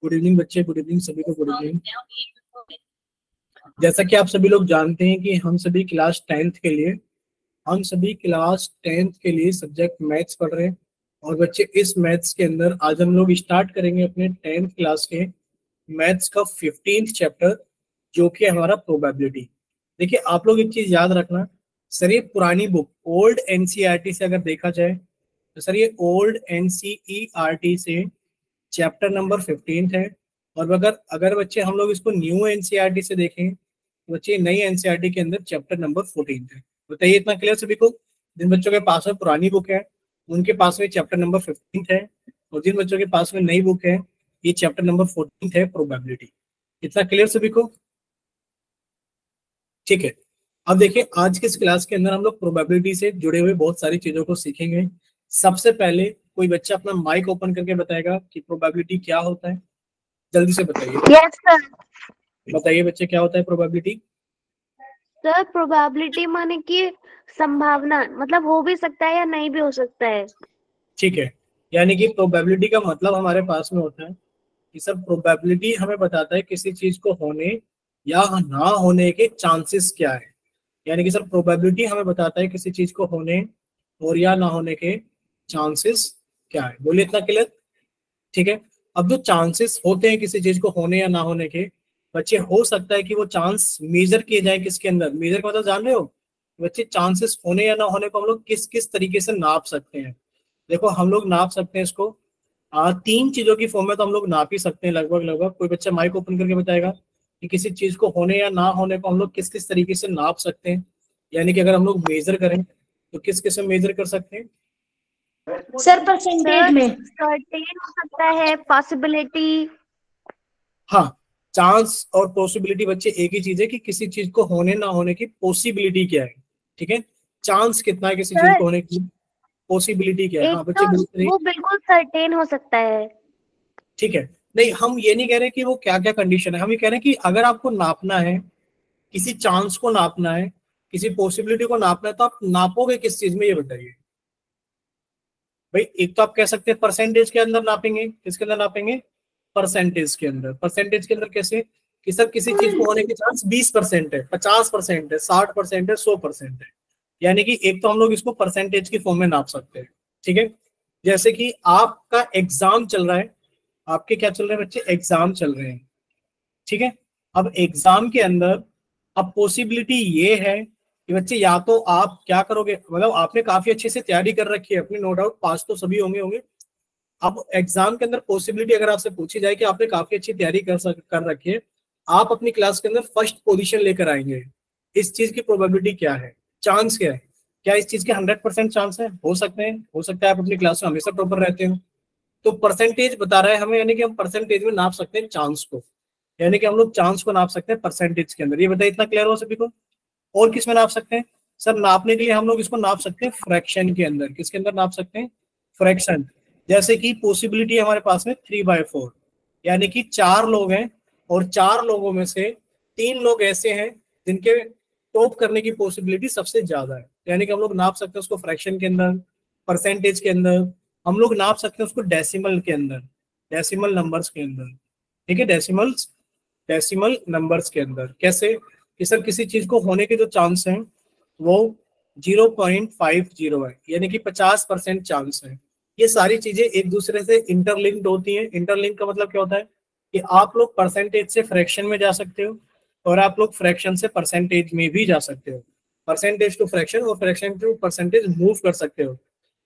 Good evening बच्चे, good evening सभी को, गुड इवनिंग। जैसा कि आप सभी लोग जानते हैं कि हम सभी क्लास टेंथ के लिए सब्जेक्ट मैथ्स पढ़ रहे हैं। और बच्चे इस मैथ्स के अंदर आज हम लोग स्टार्ट करेंगे अपने टेंथ क्लास के मैथ्स का 15th चैप्टर, जो कि हमारा प्रोबेबिलिटी। देखिए आप लोग एक चीज याद रखना, सर ये पुरानी बुक ओल्ड एनसीईआरटी से अगर देखा जाए तो सर ये ओल्ड एनसीईआरटी से चैप्टर नंबर 15 है। और अगर अगर बच्चे हम लोग इसको न्यू एनसीईआरटी से देखें तो बच्चे नई एनसीईआरटी के अंदर चैप्टर नंबर 14 है। बताइए इतना क्लियर सभी को? जिन बच्चों के पास में पुरानी बुक है उनके पास में चैप्टर नंबर 15 है, और जिन बच्चों के पास में नई बुक है ये चैप्टर नंबर 14 है, प्रोबेबिलिटी। इतना क्लियर सभी को? ठीक है। अब देखिए आज के इस क्लास के अंदर हम लोग प्रोबेबिलिटी से जुड़े हुए बहुत सारी चीजों को सीखेंगे। सबसे पहले कोई बच्चा अपना माइक ओपन करके बताएगा कि प्रोबेबिलिटी क्या होता है? जल्दी से बताइए। Yes sir. बताइए बच्चे क्या होता है प्रोबेबिलिटी? सर प्रोबेबिलिटी माने कि संभावना, मतलब हो भी सकता है या नहीं भी हो सकता है। ठीक है, यानी कि प्रोबेबिलिटी का मतलब हमारे पास में होता है कि सर प्रोबेबिलिटी हमें बताता है किसी चीज को होने या ना होने के चांसेस क्या है। यानी कि सर प्रोबेबिलिटी हमें बताता है किसी चीज को होने और या ना होने के चांसेस क्या है। बोलिए इतना क्लियर? ठीक है। अब जो चांसेस होते हैं किसी चीज को होने या ना होने के, बच्चे हो सकता है कि वो चांस मेजर किए जाए किसके अंदर? मेजर का मतलब जान रहे हो बच्चे? चांसेस होने या ना होने को हम लोग किस किस तरीके से नाप सकते हैं। देखो हम लोग नाप सकते हैं इसको तीन चीजों की फॉर्म में तो हम लोग नाप ही सकते हैं लगभग लगभग। कोई बच्चा माइक ओपन करके बताएगा कि किसी चीज को होने या ना होने को हम लोग किस किस तरीके से नाप सकते हैं। यानी कि अगर हम लोग मेजर करें तो किस किस में मेजर कर सकते हैं? सर परसेंटेज में। सर्टेन हो सकता है, पॉसिबिलिटी। हाँ, चांस और पॉसिबिलिटी बच्चे एक ही चीज है कि किसी चीज को होने ना होने की पॉसिबिलिटी क्या है। ठीक है, चांस कितना है किसी चीज सर को होने की, पॉसिबिलिटी क्या है। एक हाँ बच्चे तो बोलते वो बिल्कुल सर्टेन हो सकता है। ठीक है। नहीं, हम ये नहीं कह रहे कि वो क्या क्या कंडीशन है, हम ये कह रहे हैं कि अगर आपको नापना है, किसी चांस को नापना है, किसी पॉसिबिलिटी को नापना है, तो आप नापोगे किस चीज में ये बताइए भाई। एक तो आप कह सकते हैं परसेंटेज के अंदर नापेंगे। किसके अंदर नापेंगे? परसेंटेज के अंदर। परसेंटेज के अंदर कैसे? कि सर किसी चीज को होने के चांस 20% है, 50% है, 60% है, 100% है। यानी कि एक तो हम लोग इसको परसेंटेज की फॉर्म में नाप सकते हैं। ठीक है, जैसे कि आपका एग्जाम चल रहा है, आपके क्या चल रहे हैं बच्चे? एग्जाम चल रहे हैं। ठीक है, अब एग्जाम के अंदर अब पॉसिबिलिटी ये है कि बच्चे या तो आप क्या करोगे, मतलब आपने काफी अच्छे से तैयारी कर रखी है अपनी, नो डाउट पास तो सभी होंगे होंगे। अब एग्जाम के अंदर पॉसिबिलिटी अगर आपसे पूछी जाए कि आपने काफी अच्छी तैयारी कर रखी है, आप अपनी क्लास के अंदर फर्स्ट पोजीशन लेकर आएंगे, इस चीज की प्रोबेबिलिटी क्या है? चांस क्या है? क्या इस चीज के 100% चांस है? हो सकते हैं, हो सकता है आप अपनी क्लास में हमेशा टॉपर रहते हो। तो परसेंटेज बता रहा है हमें, यानी कि हम परसेंटेज में नाप सकते हैं चांस को। यानी कि हम लोग चांस को नाप सकते हैं परसेंटेज के अंदर। ये बताइए इतना क्लियर हो सभी को? और किस में नाप सकते हैं? सर नापने के लिए हम लोग इसको नाप सकते हैं फ्रैक्शन के अंदर। किसके अंदर नाप सकते हैं? फ्रैक्शन। जैसे कि पॉसिबिलिटी हमारे पास में 3/4, यानी कि 4 लोग हैं और 4 लोगों में से 3 लोग ऐसे हैं जिनके टॉप करने की पॉसिबिलिटी सबसे ज्यादा है। यानी कि हम लोग नाप सकते हैं उसको फ्रैक्शन के अंदर, परसेंटेज के अंदर। हम लोग नाप सकते हैं उसको डेसिमल के अंदर, डेसिमल नंबर्स के अंदर। ठीक है, डेसिमल नंबर्स के अंदर। कैसे? कि सर किसी चीज को होने के जो चांस हैं वो 0.50 है, यानी कि 50% चांस है। ये सारी चीजें एक दूसरे से इंटरलिंक्ड होती हैं। इंटरलिंक का मतलब क्या होता है कि आप लोग परसेंटेज से फ्रैक्शन में जा सकते हो और आप लोग फ्रैक्शन से परसेंटेज में भी जा सकते हो। परसेंटेज टू फ्रैक्शन और फ्रैक्शन टू परसेंटेज मूव कर सकते हो।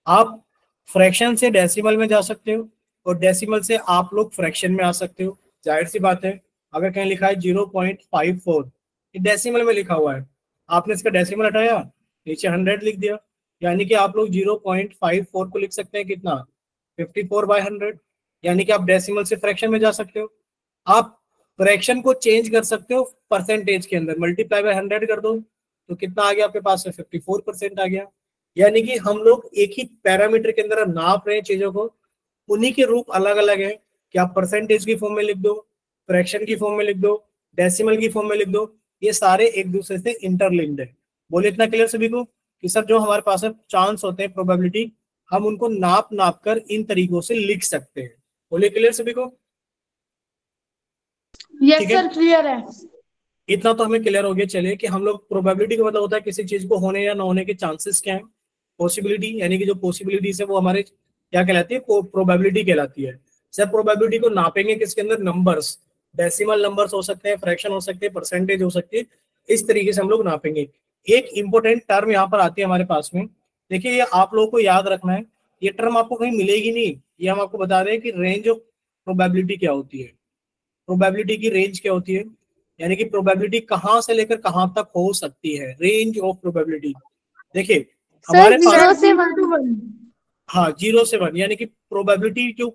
आप फ्रैक्शन से डेसिमल में जा सकते हो और डेसिमल से आप लोग फ्रैक्शन में आ सकते हो। जाहिर सी बात है, अगर कहीं लिखा है 0.54, डेसिमल में लिखा हुआ है, आपने इसका डेसिमल हटाया, नीचे 100 लिख दिया, यानी कि आप लोग 0.54 को लिख सकते हैं कितना? 54/100। यानी कि आप डेसिमल से फ्रैक्शन में जा सकते हो। आप फ्रैक्शन को चेंज कर सकते हो परसेंटेज के अंदर, मल्टीप्लाई बाय 100 कर दो तो कितना आ गया आपके पास में? 54% आ गया। यानी कि हम लोग एक ही पैरामीटर के अंदर नाप रहे हैं चीजों को, उन्हीं के रूप अलग अलग है कि आप परसेंटेज की फॉर्म में लिख दो, फ्रैक्शन की फॉर्म में लिख दो, डेसिमल की फॉर्म में लिख दो। ये सारे एक दूसरे से इंटरलिंक्ड है। बोले इतना क्लियर सभी को कि सर जो हमारे पास है चांस होते हैं, प्रोबेबिलिटी, हम उनको नाप नाप कर इन तरीकों से लिख सकते हैं। बोले क्लियर सभी को? यस ठीक है, सर क्लियर है। इतना तो हमें क्लियर हो गया। चलिए कि हम लोग प्रोबेबिलिटी का मतलब होता है किसी चीज को होने या ना होने के चांसेस क्या है, पॉसिबिलिटी, यानी कि जो पॉसिबिलिटीज है वो हमारे क्या कहलाती है, प्रोबेबिलिटी कहलाती है। सर प्रोबेबिलिटी को नापेंगे किसके अंदर, नंबर्स, डेसिमल नंबर्स हो सकते हैं, फ्रैक्शन हो सकते हैं, परसेंटेज हो सकती है, इस तरीके से हम लोग नापेंगे। एक इंपॉर्टेंट टर्म यहाँ पर आती है हमारे पास में, देखिए ये आप लोगों को याद रखना है, ये टर्म आपको कहीं मिलेगी नहीं, ये हम आपको बता रहे हैं कि रेंज ऑफ प्रोबेबिलिटी क्या होती है, प्रोबेबिलिटी की रेंज क्या होती है, यानी कि प्रोबेबिलिटी कहां से लेकर कहां तक हो सकती है, रेंज ऑफ प्रोबेबिलिटी। देखिए सर हमारे पास, 0 से 1। हाँ 0 से 1, यानी कि प्रोबेबिलिटी जो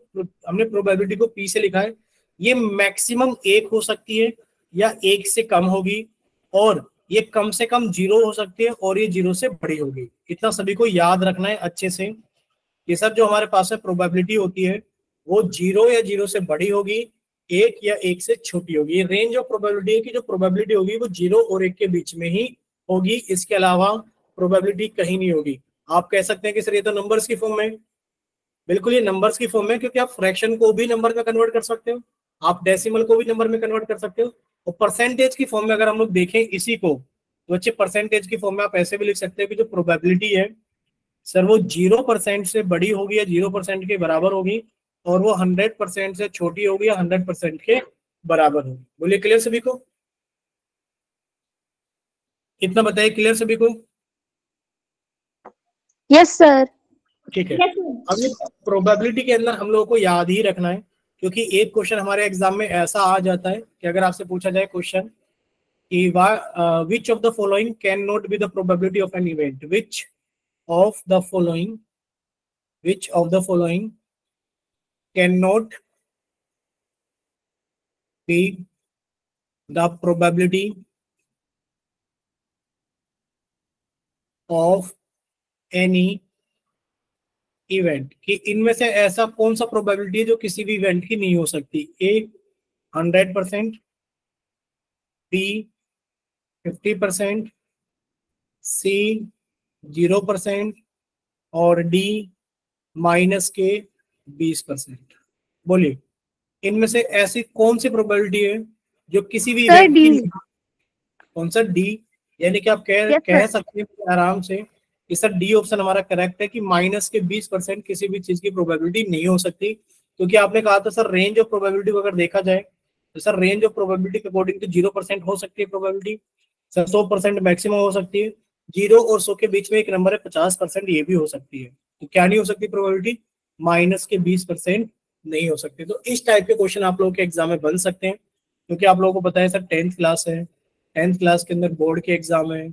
हमने प्रोबेबिलिटी को पी से लिखा है, ये मैक्सिमम 1 हो सकती है या 1 से कम होगी, और ये कम से कम 0 हो सकती है और ये 0 से बड़ी होगी। इतना सभी को याद रखना है अच्छे से। ये सब जो हमारे पास में प्रोबेबिलिटी होती है वो 0 या 0 से बड़ी होगी, 1 या 1 से छोटी होगी। ये रेंज ऑफ प्रोबेबिलिटी है कि जो प्रोबेबिलिटी होगी वो 0 और 1 के बीच में ही होगी, इसके अलावा प्रोबेबिलिटी कहीं नहीं होगी। आप कह सकते हैं कि सर ये तो नंबर्स की फॉर्म में, बिल्कुल ये नंबर्स की फॉर्म में, क्योंकि आप फ्रैक्शन को भी नंबर में कन्वर्ट कर सकते हो, आप डेसिमल को भी नंबर में कन्वर्ट कर सकते हो, और परसेंटेज की फॉर्म में अगर हम लोग देखें इसी को, तो अच्छे परसेंटेज की फॉर्म में आप ऐसे भी लिख सकते हो कि जो प्रोबेबिलिटी है सर वो 0% से बड़ी होगी या 0% के बराबर होगी, और वो 100% से छोटी होगी या 100% के बराबर होगी। बोलिए क्लियर सभी को, इतना बताइए क्लियर सभी को। Yes sir. ठीक है, अब ये प्रोबेबिलिटी के अंदर हम लोगों को याद ही रखना है, क्योंकि एक क्वेश्चन हमारे एग्जाम में ऐसा आ जाता है कि अगर आपसे पूछा जाए क्वेश्चन कि which of the following can not be the probability of an event, of the following which of the following can not be the probability of any event, कि इनमें से ऐसा कौन सा प्रोबेबिलिटी है जो किसी भी इवेंट की नहीं हो सकती। ए 100%, बी 50%, सी 0% और डी माइनस के 20%। बोलिए इनमें से ऐसी कौन सी प्रोबेबिलिटी है जो किसी भी सर इवेंट डी। की नहीं, कौन सा, डी, यानी कि आप यस कह सर। सकते हैं आराम से कि सर डी ऑप्शन हमारा करेक्ट है, कि माइनस के 20% किसी भी चीज की प्रोबेबिलिटी नहीं हो सकती, क्योंकि आपने कहा था सर रेंज ऑफ प्रोबेबिलिटी को अगर देखा जाए तो सर रेंज ऑफ प्रोबेबिलिटी के अकॉर्डिंग तो 0% हो सकती है प्रोबेबिलिटी, सर 100% मैक्सिमम हो सकती है, 0 और 100 के बीच में एक नंबर है 50%, ये भी हो सकती है। तो क्या नहीं हो सकती प्रोबेबिलिटी, माइनस के 20% नहीं हो सकती। तो इस टाइप के क्वेश्चन आप लोगों के एग्जाम में बन सकते हैं, क्योंकि आप लोगों को पता है सर 10th क्लास है, 10th क्लास के अंदर बोर्ड के एग्जाम है,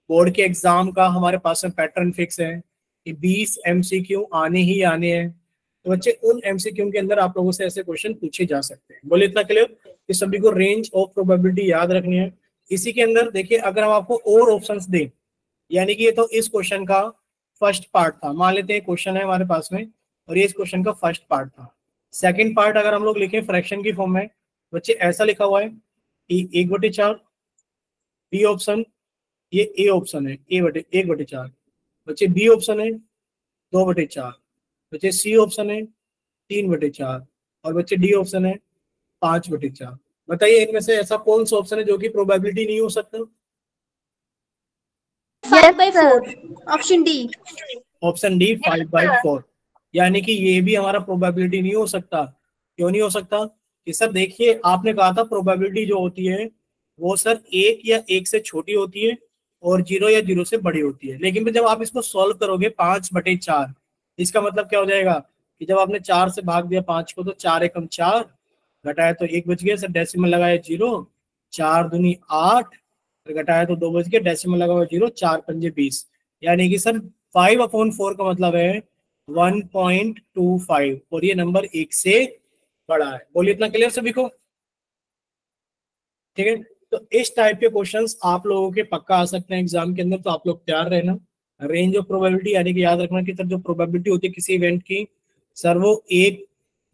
बोर्ड के एग्जाम का हमारे पास में पैटर्न फिक्स है कि 20 MCQ आने ही आने हैं। तो बच्चे उन MCQ के अंदर आप लोगों से ऐसे क्वेश्चन पूछे जा सकते हैं। बोले इतना क्लियर कि सभी को रेंज ऑफ प्रोबेबिलिटी याद रखनी है। इसी के अंदर देखिए अगर हम आपको और ऑप्शंस दें, यानी कि ये तो इस क्वेश्चन का फर्स्ट पार्ट था, मान लेते हैं क्वेश्चन है हमारे पास में और ये इस क्वेश्चन का फर्स्ट पार्ट था। सेकंड पार्ट अगर हम लोग लिखें फ्रैक्शन की फॉर्म में, बच्चे ऐसा लिखा हुआ है कि 1/4, बी ऑप्शन, ये ए ऑप्शन है 1/4, बच्चे बी ऑप्शन है 2/4, बच्चे सी ऑप्शन है 3/4 और बच्चे डी ऑप्शन है 5/4। बताइए इनमें से ऐसा कौन सा ऑप्शन है जो कि प्रोबेबिलिटी नहीं हो सकता। 5/4 ऑप्शन डी। ऑप्शन डी 5/4, यानी कि ये भी हमारा प्रोबेबिलिटी नहीं हो सकता। क्यों नहीं हो सकता कि सर देखिए आपने कहा था प्रोबेबिलिटी जो होती है वो सर 1 या 1 से छोटी होती है और 0 या 0 से बड़ी होती है, लेकिन फिर जब आप इसको सॉल्व करोगे 5/4, इसका मतलब क्या हो जाएगा कि जब आपने 4 से भाग दिया 5 को तो 4 एकम 4, घटाया तो 1 बच गया, सर डेसिमल लगाया 0, 4 दूनी 8, फिर घटाया तो 2 बच गया, डेसिमल लगा हुआ 0, 4 पंजे 20, यानी कि सर 5/4 का मतलब है 1.25 और ये नंबर 1 से बड़ा है। बोलिए इतना क्लियर सभी को, ठीक है। तो इस टाइप के क्वेश्चंस आप लोगों के पक्का आ सकते हैं एग्जाम के अंदर, तो आप लोग तैयार रहना। रेंज ऑफ प्रोबेबिलिटी यानी कि याद रखना कि सर जो प्रोबेबिलिटी होती है किसी इवेंट की, सर वो एक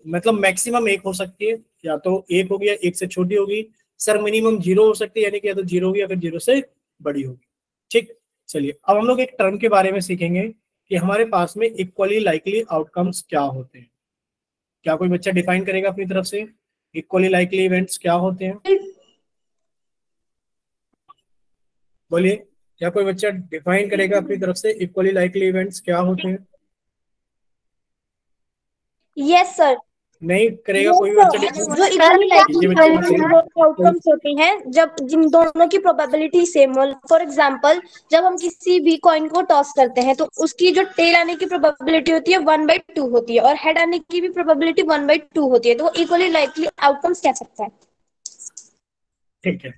मतलब मैक्सिमम 1 हो सकती है, या तो 1 होगी या 1 से छोटी होगी, सर मिनिमम 0 हो सकती है, यानी कि या तो 0 होगी या फिर 0 से बड़ी होगी। ठीक, चलिए अब हम लोग एक टर्म के बारे में सीखेंगे कि हमारे पास में इक्वली लाइकली आउटकम्स क्या होते हैं। क्या कोई बच्चा डिफाइन करेगा अपनी तरफ से इक्वली लाइकली इवेंट्स क्या होते हैं? बोलिए, क्या कोई बच्चा डिफाइन करेगा अपनी तरफ से इक्वली लाइकली इवेंट्स क्या होते हैं? Yes sir. नहीं करेगा कोई भी जो बच्चा define? इक्वली ये लाइकली बच्चे बताइए। आउटकम्स होते हैं जब जिन दोनों की प्रोबेबिलिटी सेम हो। फॉर एग्जांपल, जब हम किसी भी कॉइन को टॉस करते हैं तो उसकी जो टेल आने की प्रोबेबिलिटी होती है 1/2 होती है और हेड आने की भी प्रोबेबिलिटी 1/2 होती है, तो वो इक्वली लाइकली आउटकम्स कह सकते हैं। ठीक है,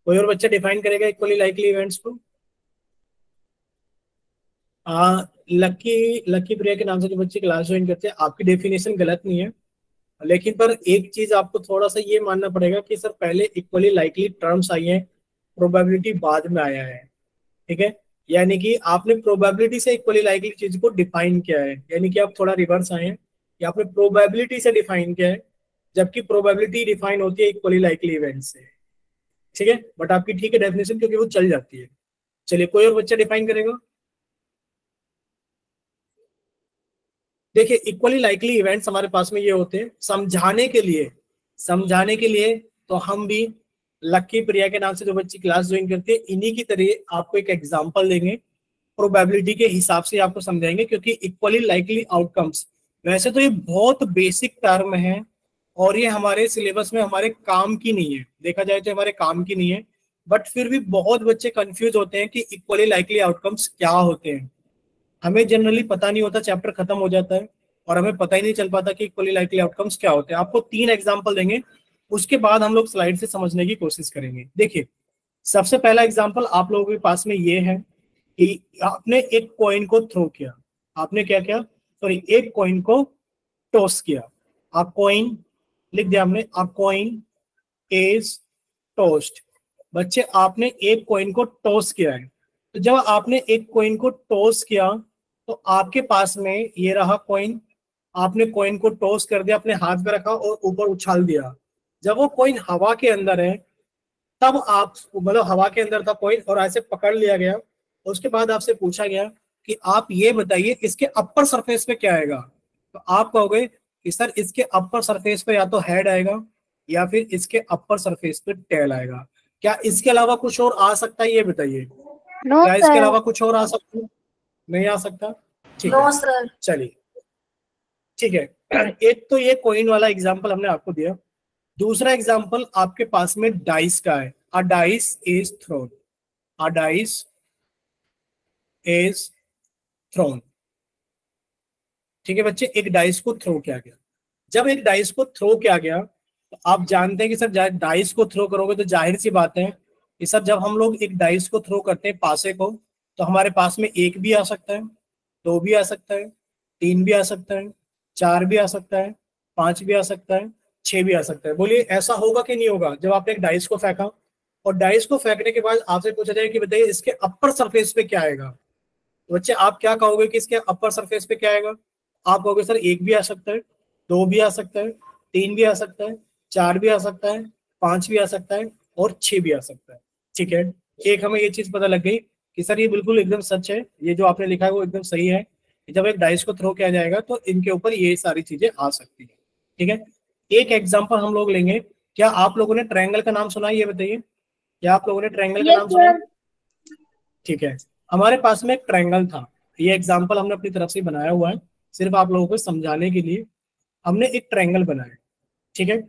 कोई और बच्चा डिफाइन करेगा इक्वली लाइकली इवेंट्स को? लकी लकी प्रिया के नाम से जो बच्चे क्लास ज्वाइन करते हैं, आपकी डेफिनेशन गलत नहीं है, लेकिन पर एक चीज आपको थोड़ा सा ये मानना पड़ेगा कि सर पहले इक्वली लाइकली टर्म्स आई है, प्रोबेबिलिटी बाद में आया है। ठीक है, यानी कि आपने प्रोबेबिलिटी से इक्वली लाइकली चीज को डिफाइन किया है, यानी कि आप थोड़ा रिवर्स आए हैं कि आपने प्रोबेबिलिटी से डिफाइन किया है, जबकि प्रोबेबिलिटी डिफाइन होती है इक्वली लाइकली इवेंट से। ठीक है, बट आपकी ठीक है डेफिनेशन, क्योंकि वो चल जाती है। चलिए, कोई और बच्चा डिफाइन करेगा? देखिए, इक्वली लाइकली इवेंट्स हमारे पास में ये होते हैं समझाने के लिए तो हम भी लकी प्रिया के नाम से जो बच्ची क्लास ज्वाइन करते हैं, इन्हीं की तरह आपको एक एग्जांपल देंगे, प्रोबेबिलिटी के हिसाब से आपको समझाएंगे, क्योंकि इक्वली लाइकली आउटकम्स वैसे तो ये बहुत बेसिक टर्म है और ये हमारे सिलेबस में हमारे काम की नहीं है, देखा जाए तो हमारे काम की नहीं है, बट फिर भी बहुत बच्चे कंफ्यूज होते हैं कि इक्वली लाइकली आउटकम्स क्या होते हैं। हमें जनरली पता नहीं होता, चैप्टर खत्म हो जाता है और हमें पता ही नहीं चल पाता कि इक्वली लाइकली आउटकम्स क्या होते हैं। आपको 3 एग्जांपल देंगे, उसके बाद हम लोग स्लाइड से समझने की कोशिश करेंगे। देखिए, सबसे पहला एग्जांपल आप लोगों के पास में ये है कि आपने एक कॉइन को थ्रो किया, आपने क्या किया, सॉरी, एक कॉइन को टॉस किया। आप कॉइन लिख दिया हमने, आप कॉइन इज टॉस्ड। बच्चे, आपने एक कॉइन को टॉस किया है, तो जब आपने एक कॉइन को टॉस किया तो आपके पास में ये रहा कॉइन, आपने कॉइन को टॉस कर दिया, अपने हाथ में रखा और ऊपर उछाल दिया। जब वो कॉइन हवा के अंदर है, तब आप, मतलब हवा के अंदर था कॉइन और ऐसे पकड़ लिया गया, उसके बाद आपसे पूछा गया कि आप ये बताइए इसके अपर सरफेस पे क्या आएगा, तो आप कहोगे कि सर इसके अपर सरफेस पे या तो हेड आएगा या फिर इसके अपर सरफेस पे टेल आएगा। क्या इसके अलावा कुछ और आ सकता है, ये बताइए? नो क्या इसके सर। अलावा कुछ और आ सकता है? नहीं आ सकता। ठीक है सर। चलिए, ठीक है, एक तो ये कॉइन वाला एग्जांपल हमने आपको दिया। दूसरा एग्जांपल आपके पास में डाइस का है, अ dice is throne, a dice is throne. ठीक है बच्चे, एक डाइस को थ्रो किया गया। जब एक डाइस को थ्रो किया गया तो आप जानते हैं कि सर डाइस को थ्रो करोगे तो जाहिर सी बात है कि सर जब हम लोग एक डाइस को थ्रो करते हैं पासे को, तो हमारे पास में 1 भी आ सकता है, 2 भी आ सकता है, 3 भी आ सकता है, 4 भी आ सकता है, 5 भी आ सकता है, 6 भी आ सकता है। बोलिए, ऐसा होगा कि नहीं होगा? जब आपने एक डाइस को फेंका और डाइस को फेंकने के बाद आपसे पूछा जाए कि बताइए इसके अपर सरफेस पे क्या आएगा, तो बच्चे आप क्या कहोगे कि इसके अपर सरफेस पे क्या आएगा? आप कहोगे सर 1 भी आ सकता है, 2 भी आ सकता है, 3 भी आ सकता है, 4 भी आ सकता है, 5 भी आ सकता है और 6 भी आ सकता है। ठीक है, एक हमें ये चीज पता लग गई कि सर ये बिल्कुल एकदम सच है, ये जो आपने लिखा है वो एकदम सही है कि जब एक डाइस को थ्रो किया जाएगा तो इनके ऊपर ये सारी चीजें आ सकती है। ठीक है, एक एग्जाम्पल हम लोग लेंगे। क्या आप लोगों ने ट्रायंगल का नाम सुना है, ये बताइए? क्या आप लोगों ने ट्रायंगल का यस नाम सुना है? सर। ठीक है, हमारे पास में एक ट्रायंगल था, ये एग्जाम्पल हमने अपनी तरफ से बनाया हुआ है, सिर्फ आप लोगों को समझाने के लिए हमने एक ट्रायंगल बनाया। ठीक है,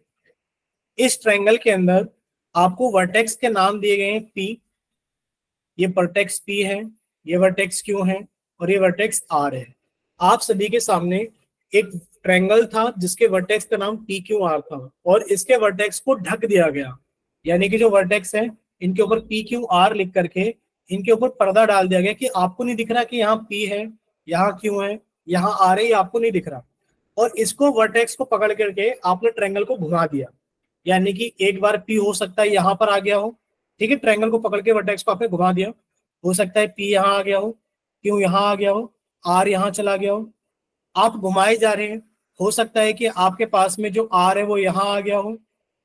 इस ट्रायंगल के अंदर आपको वर्टेक्स के नाम दिए गए हैं पी, ये वर्टेक्स पी है, ये वर्टेक्स क्यू है और ये वर्टेक्स आर है। आप सभी के सामने एक ट्रायंगल था जिसके वर्टेक्स का नाम पी क्यू आर था और इसके वर्टेक्स को ढक दिया गया, यानी कि जो वर्टेक्स है इनके ऊपर पी क्यू आर लिख करके इनके ऊपर पर्दा डाल दिया गया कि आपको नहीं दिख रहा कि यहाँ पी है, यहाँ क्यू है, यहाँ आर है, आपको नहीं दिख रहा। और इसको वर्टेक्स को पकड़ करके आपने ट्रायंगल को घुमा दिया, यानी कि एक बार पी हो सकता है यहाँ पर आ गया हो। ठीक है, ट्रायंगल को पकड़ के वर्टेक्स को आपने घुमा दिया, हो सकता है पी यहाँ आ गया हो, क्यू यहाँ आ गया हो, आर यहाँ चला गया हो। आप घुमाए जा रहे हैं, हो सकता है कि आपके पास में जो आर है वो यहाँ आ गया हो,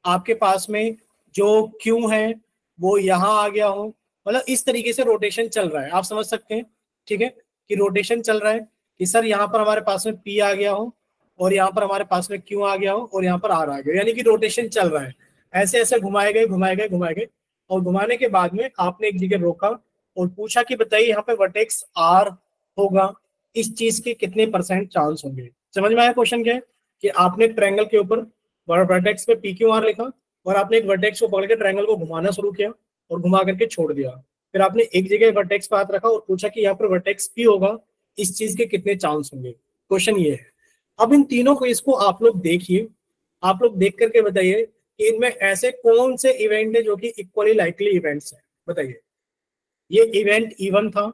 आपके पास में जो क्यू है वो यहाँ आ गया हो, मतलब इस तरीके से रोटेशन चल रहा है, आप समझ सकते हैं। ठीक है, कि रोटेशन चल रहा है कि सर यहाँ पर हमारे पास में पी आ गया हो और यहाँ पर हमारे पास में क्यू आ गया हो और यहाँ पर आर आ गया, यानी कि रोटेशन चल रहा है। ऐसे ऐसे घुमाए गए घुमाए गए घुमाए गए, और घुमाने के बाद में आपने एक जगह रोका और पूछा कि बताइए यहाँ पे वर्टेक्स आर होगा, इस चीज के कितने % चांस होंगे। समझ में आया क्वेश्चन क्या है? कि आपने ट्रायंगल के ऊपर वर्टेक्स पे पी क्यू आर लिखा और आपने एक वर्टेक्स को पकड़ के ट्रायंगल को घुमाना शुरू किया और घुमा करके छोड़ दिया। फिर आपने एक जगह वर्टेक्स पे हाथ रखा और पूछा कि यहाँ पर वर्टेक्स पी होगा, इस चीज के कितने चांस होंगे। क्वेश्चन ये है। अब इन तीनों को इसको आप लोग देखिए, आप लोग देख करके बताइए कि इनमें ऐसे कौन से इवेंट है जो कि इक्वली लाइकली इवेंट्स है। बताइए, ये इवेंट E1 था,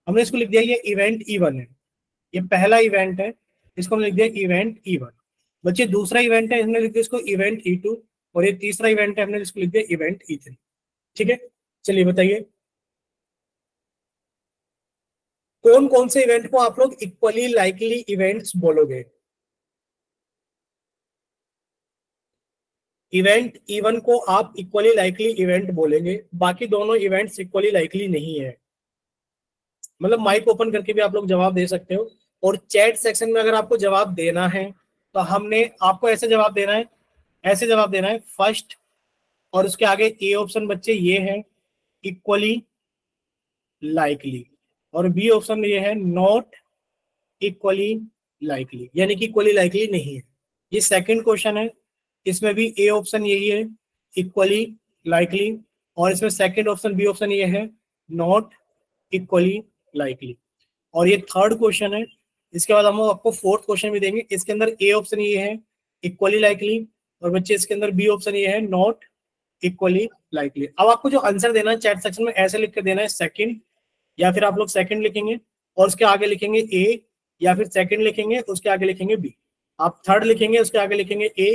हमने इसको लिख दिया ये इवेंट E1 है, ये पहला इवेंट है, इसको हमने लिख दिया इवेंट E1। बच्चे दूसरा इवेंट है, हमने लिख दिया इसको इवेंट E2, और ये तीसरा इवेंट है, हमने इसको लिख दिया इवेंट E3। ठीक है, चलिए बताइए कौन कौन से इवेंट को आप लोग इक्वली लाइकली इवेंट्स बोलोगे। इवेंट E1 को आप इक्वली लाइकली इवेंट बोलेंगे, बाकी दोनों इवेंट्स इक्वली लाइकली नहीं है। मतलब माइक ओपन करके भी आप लोग जवाब दे सकते हो, और चैट सेक्शन में अगर आपको जवाब देना है तो हमने आपको ऐसे जवाब देना है, ऐसे जवाब देना है फर्स्ट, और उसके आगे ए ऑप्शन बच्चे ये है इक्वली लाइकली, और बी ऑप्शन ये है नॉट इक्वली लाइकली, यानी कि इक्वली लाइकली नहीं है। ये सेकंड क्वेश्चन है, इसमें भी ए ऑप्शन यही है इक्वली लाइकली, और इसमें सेकंड ऑप्शन बी ऑप्शन ये है नॉट इक्वली लाइकली। और ये थर्ड क्वेश्चन है, इसके बाद हम आपको फोर्थ क्वेश्चन भी देंगे, इसके अंदर ए ऑप्शन ये है इक्वली लाइकली, और बच्चे इसके अंदर बी ऑप्शन ये है नॉट इक्वली लाइकली। अब आपको जो आंसर देना है चैट सेक्शन में ऐसे लिख कर देना है सेकंड, या फिर आप लोग सेकंड लिखेंगे और उसके आगे लिखेंगे ए, या फिर सेकंड लिखेंगे उसके आगे लिखेंगे बी, आप थर्ड लिखेंगे उसके आगे लिखेंगे ए,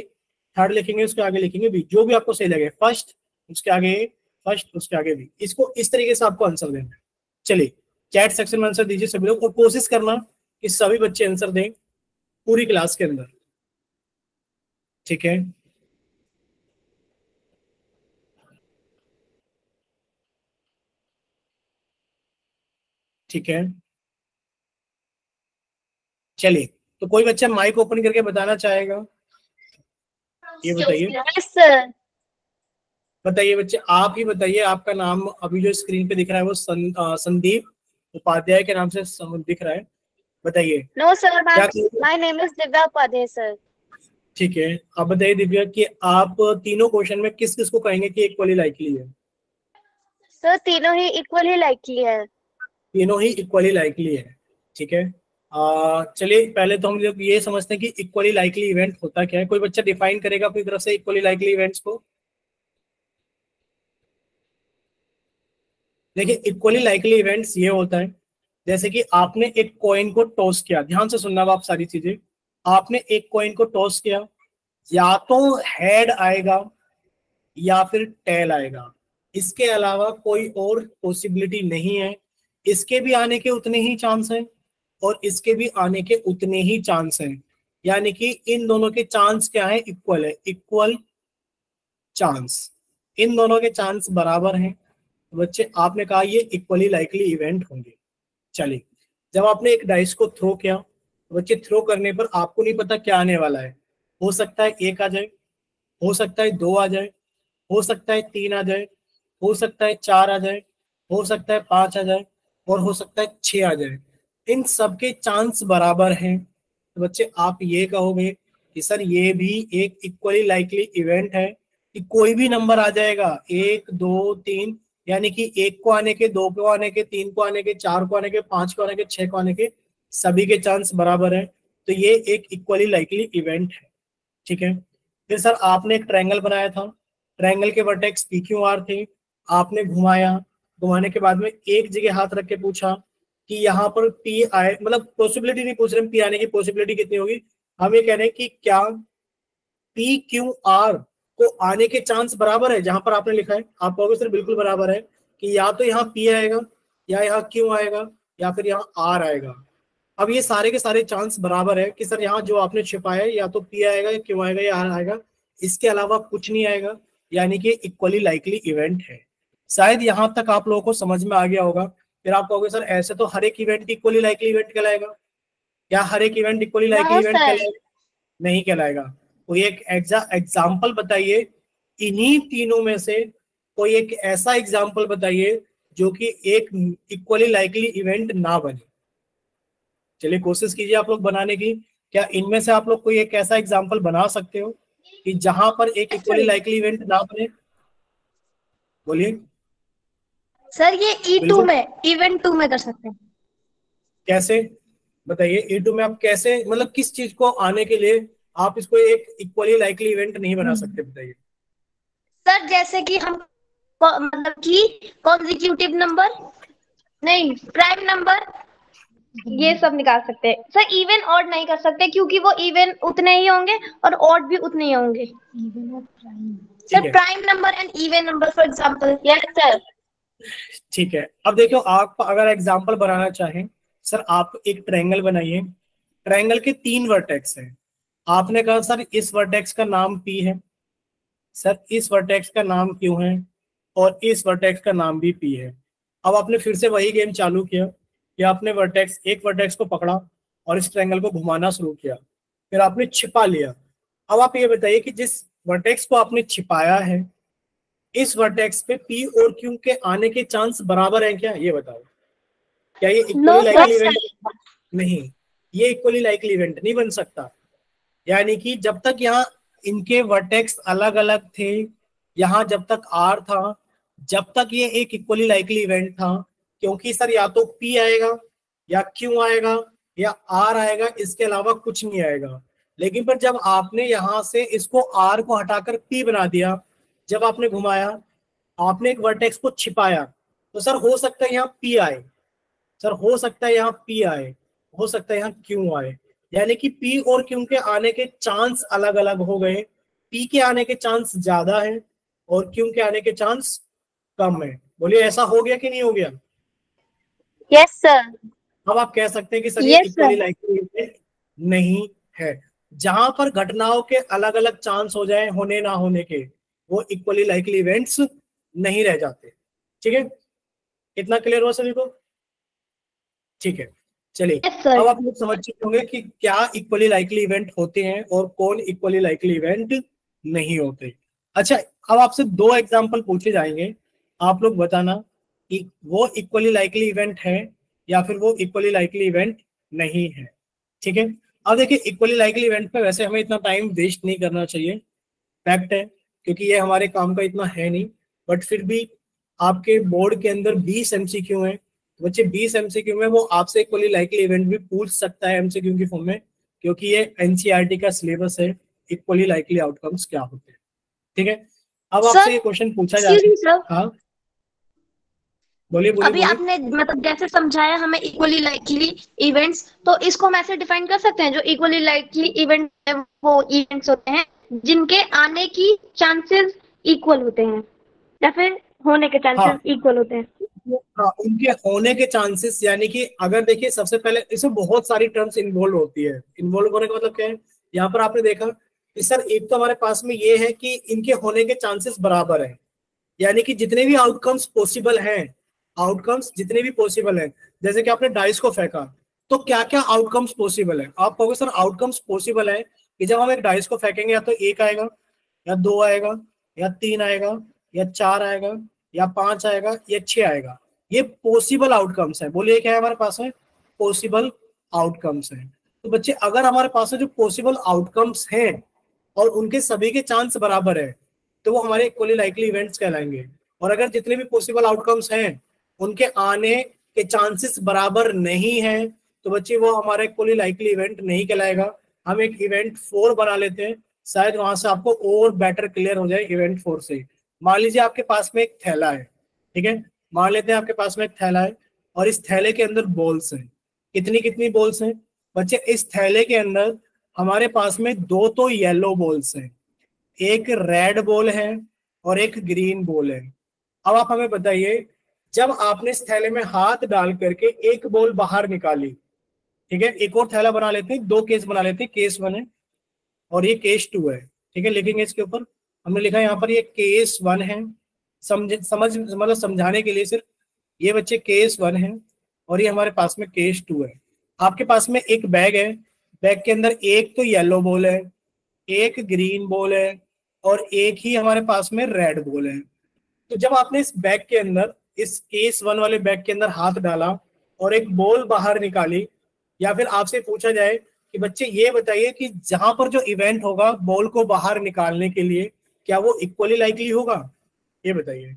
थर्ड लिखेंगे उसके आगे लिखेंगे बी, जो भी आपको सही लगे, फर्स्ट उसके आगे ए, फर्स्ट उसके आगे बी, इसको इस तरीके से आपको आंसर देना है। चलिए चैट सेक्शन में आंसर दीजिए सभी लोग, और कोशिश करना कि सभी बच्चे आंसर दें पूरी क्लास के अंदर। ठीक है, ठीक है, चलिए तो कोई बच्चा माइक ओपन करके बताना चाहेगा? ये बताइए, बताइए बच्चे, आप ही बताइए, आपका नाम अभी जो स्क्रीन पे दिख रहा है वो संदीप उपाध्याय के नाम से दिख रहा है, बताइए। No sir, my name is Divya Upadhyay sir. ठीक है, आप बताइए दिव्या कि आप तीनों क्वेश्चन में किस किस को कहेंगे कि इक्वली लाइकली है? सर तीनों ही इक्वली लाइकली है। तीनों ही इक्वली लाइकली है, ठीक है। चलिए पहले तो हम लोग ये समझते हैं कि इक्वली लाइकली इवेंट होता क्या है। कोई बच्चा डिफाइन करेगा अपनी तरफ से इक्वली लाइकली इवेंट्स को? देखिए इक्वली लाइकली इवेंट्स ये होता है जैसे कि आपने एक कॉइन को टॉस किया, ध्यान से सुनना आप सारी चीजें, आपने एक कॉइन को टॉस किया, या तो हेड आएगा या फिर टेल आएगा, इसके अलावा कोई और पॉसिबिलिटी नहीं है। इसके भी आने के उतने ही चांस हैं और इसके भी आने के उतने ही चांस हैं, यानी कि इन दोनों के चांस क्या है? इक्वल है, इक्वल चांस, इन दोनों के चांस बराबर हैं। बच्चे आपने कहा ये इक्वली लाइकली इवेंट होंगे। चलिए जब आपने एक डाइस को थ्रो किया, बच्चे थ्रो करने पर आपको नहीं पता क्या आने वाला है, हो सकता है 1 आ जाए, हो सकता है 2 आ जाए, हो सकता है 3 आ जाए, हो सकता है 4 आ जाए, हो सकता है 5 आ जाए, और हो सकता है 6 आ जाए। इन सबके चांस बराबर हैं, तो बच्चे आप ये कहोगे कि सर ये भी एक इक्वली लाइकली इवेंट है कि कोई भी नंबर आ जाएगा, 1 2 3, यानी कि 1 को आने के, 2 को आने के, 3 को आने के, 4 को आने के, 5 को आने के, 6 को आने के, सभी के चांस बराबर है, तो ये एक इक्वली लाइकली इवेंट है। ठीक है, फिर सर आपने एक ट्रायंगल बनाया था, ट्रायंगल के वर्टेक्स पी क्यू आर थे, आपने घुमाया, घुमाने के बाद में एक जगह हाथ रख के पूछा कि यहाँ पर पी आए, मतलब पॉसिबिलिटी नहीं पूछ रहे पी आने की पॉसिबिलिटी कितनी होगी, हम ये कह रहे हैं कि क्या पी क्यू आर को आने के चांस बराबर है जहां पर आपने लिखा है? आप कहोगे सर बिल्कुल बराबर है कि या तो यहाँ पी आएगा, या यहाँ क्यू आएगा, या फिर यहाँ आर आएगा। अब ये सारे के सारे चांस बराबर है कि सर यहाँ जो आपने छिपाया है या तो पी आएगा, या क्यू आएगा, या आर आएगा, इसके अलावा कुछ नहीं आएगा, यानी कि इक्वली लाइकली इवेंट है। शायद यहाँ तक आप लोगों को समझ में आ गया होगा। फिर आप कहोगे सर ऐसे तो हर एक इवेंट इक्वली लाइकली इवेंट कहलाएगा, या हर एक इवेंट इक्वली लाइकली इवेंट कहलाएगा? नहीं कहलाएगा। कोई एक एग्जाम्पल बताइए, इन्हीं तीनों में से कोई एक ऐसा एग्जाम्पल बताइए जो कि एक इक्वली लाइकली इवेंट ना बने। चलिए कोशिश कीजिए आप लोग बनाने की। क्या इनमें से आप लोग कोई एक ऐसा एग्जाम्पल बना सकते हो कि जहां पर एक इक्वली लाइकली इवेंट ना बने? बोलिए। सर ये E2 बिल्कुल। में, इवेंट 2 में कर सकते हैं। कैसे बताइए? E2 में आप कैसे, मतलब किस चीज को आने के लिए आप इसको एक इक्वली लाइकली इवेंट नहीं बना सकते, बताइए। सर जैसे कि हम मतलब कि कॉन्जिक्यूटिव नंबर, नहीं प्राइम नंबर, ये सब निकाल सकते हैं। सर इवन ऑड नहीं कर सकते क्योंकि वो इवन उतने ही होंगे और ऑड भी उतने ही होंगे। Sir prime number and even number for example. Yes sir. ठीक है, अब देखो आप अगर एग्जाम्पल बनाना चाहें, सर आप एक ट्रायंगल बनाइए। ट्रायंगल के 3 वर्टेक्स हैं। आपने कहा सर इस वर्टेक्स का नाम P है, सर इस वर्टेक्स का नाम Q है, और इस वर्टेक्स का नाम भी P है। अब आपने फिर से वही गेम चालू किया कि आपने एक वर्टेक्स को पकड़ा और इस ट्रायंगल को घुमाना शुरू किया, फिर आपने छिपा लिया। अब आप ये बताइए कि जिस वर्टेक्स को आपने छिपाया है, इस वर्टेक्स पे P और Q के आने के चांस बराबर हैं क्या? ये बताओ। क्या ये इक्वली लाइकली इवेंट? नहीं, ये इक्वली लाइकली इवेंट नहीं बन सकता। यानी कि जब तक यहाँ इनके वर्टेक्स अलग अलग थे, यहाँ जब तक R था, जब तक ये एक इक्वली लाइकली इवेंट था, क्योंकि सर या तो P आएगा या Q आएगा या R आएगा, इसके अलावा कुछ नहीं आएगा। लेकिन पर जब आपने यहाँ से इसको R को हटाकर P बना दिया, जब आपने घुमाया, आपने एक वर्टेक्स को छिपाया, तो सर हो सकता है यहाँ P आए, सर हो सकता है यहाँ P आए, हो सकता है यहाँ Q आए। यानी कि P और Q के आने के चांस अलग अलग हो गए। P के आने के चांस ज्यादा है और Q के आने के चांस कम है। बोलिए ऐसा हो गया कि नहीं हो गया? Yes sir. अब आप कह सकते हैं कि सर ये इक्वली लाइकली नहीं है। जहां पर घटनाओं के अलग अलग चांस हो जाए होने ना होने के, वो इक्वली लाइकली इवेंट्स नहीं रह जाते। ठीक है, इतना क्लियर हुआ सभी को? ठीक है, चलिए अब आप लोग समझ चुके होंगे कि क्या इक्वली लाइकली इवेंट होते हैं और कौन इक्वली लाइकली इवेंट नहीं होते। अच्छा, अब आपसे 2 एग्जांपल पूछे जाएंगे, आप लोग बताना कि वो इक्वली लाइकली इवेंट है या फिर वो इक्वली लाइकली इवेंट नहीं है। ठीक है, अब देखिए इक्वली लाइकली इवेंट पे वैसे हमें इतना टाइम वेस्ट नहीं करना चाहिए, फैक्ट है, क्योंकि ये हमारे काम का इतना है नहीं। बट फिर भी आपके बोर्ड के अंदर 20 MCQ हैं, बच्चे 20 MCQ में वो आपसे इक्वली लाइकली इवेंट भी पूछ सकता है MCQ की फॉर्म में, क्योंकि ये NCERT का सिलेबस है, इक्वली लाइकली आउटकम्स क्या होते हैं। ठीक है, अब आपसे ये क्वेश्चन पूछा जाता है। हाँ बोलिए बोलिए। अभी आपने मतलब जैसे समझाया हमें इक्वली लाइकली इवेंट्स, तो इसको हम ऐसे डिफाइन कर सकते हैं, जो इक्वली लाइकली इवेंट है वो इवेंट्स होते हैं जिनके आने की चांसेस इक्वल होते हैं या फिर होने के चांसेस इक्वल होते हैं। हाँ, उनके होने के चांसेस, यानी कि अगर देखिए सबसे पहले इसमें बहुत सारी टर्म्स इन्वॉल्व होती है। इन्वॉल्व होने का मतलब क्या है? यहाँ पर आपने देखा कि सर एक तो हमारे पास में ये है कि इनके होने के चांसेस बराबर है, यानी कि जितने भी आउटकम्स पॉसिबल हैं, आउटकम्स जितने भी पॉसिबल हैं, जैसे कि आपने डाइस को फेंका, तो क्या क्या आउटकम्स पॉसिबल है? आप कहोगे सर आउटकम्स पॉसिबल है कि जब हम एक डाइस को फेंकेंगे या तो 1 आएगा या 2 आएगा या 3 आएगा या 4 आएगा या 5 आएगा या 6 आएगा। ये पॉसिबल आउटकम्स है। बोलिए क्या है हमारे पास में? पॉसिबल आउटकम्स है। तो बच्चे अगर हमारे पास में जो पॉसिबल आउटकम्स हैं और उनके सभी के चांस बराबर है, तो वो हमारे इक्वली लाइकली इवेंट्स कहलाएंगे। और अगर जितने भी पॉसिबल आउटकम्स हैं उनके आने के चांसेस बराबर नहीं है, तो बच्चे वो हमारा इक्वली लाइकली इवेंट नहीं कहलाएगा। हम एक इवेंट 4 बना लेते हैं, शायद वहां से आपको और बेटर क्लियर हो जाए इवेंट 4 से। मान लीजिए आपके पास में एक थैला है, ठीक है, मान लेते हैं आपके पास में एक थैला है और इस थैले के अंदर बॉल्स हैं। कितनी कितनी बॉल्स हैं बच्चे? इस थैले के अंदर हमारे पास में 2 तो येलो बॉल्स हैं, एक रेड बॉल है और एक ग्रीन बॉल है। अब आप हमें बताइए, जब आपने इस थैले में हाथ डाल करके एक बॉल बाहर निकाली, ठीक है, एक और थैला बना लेते हैं, 2 केस बना लेते हैं, केस 1 है और ये केस 2 है। ठीक है, लिखेंगे इसके ऊपर, हमने लिखा यहाँ पर ये केस 1 है, मतलब समझाने के लिए सिर्फ, ये बच्चे केस 1 है और ये हमारे पास में केस 2 है। आपके पास में एक बैग है बैग के अंदर एक तो येलो बॉल है, एक ग्रीन बॉल है और एक ही हमारे पास में रेड बॉल है। तो जब आपने इस बैग के अंदर, इस केस 1 वाले बैग के अंदर हाथ डाला और एक बॉल बाहर निकाली, या फिर आपसे पूछा जाए कि बच्चे ये बताइए कि जहां पर जो इवेंट होगा बॉल को बाहर निकालने के लिए, क्या वो इक्वली लाइकली होगा? ये बताइए,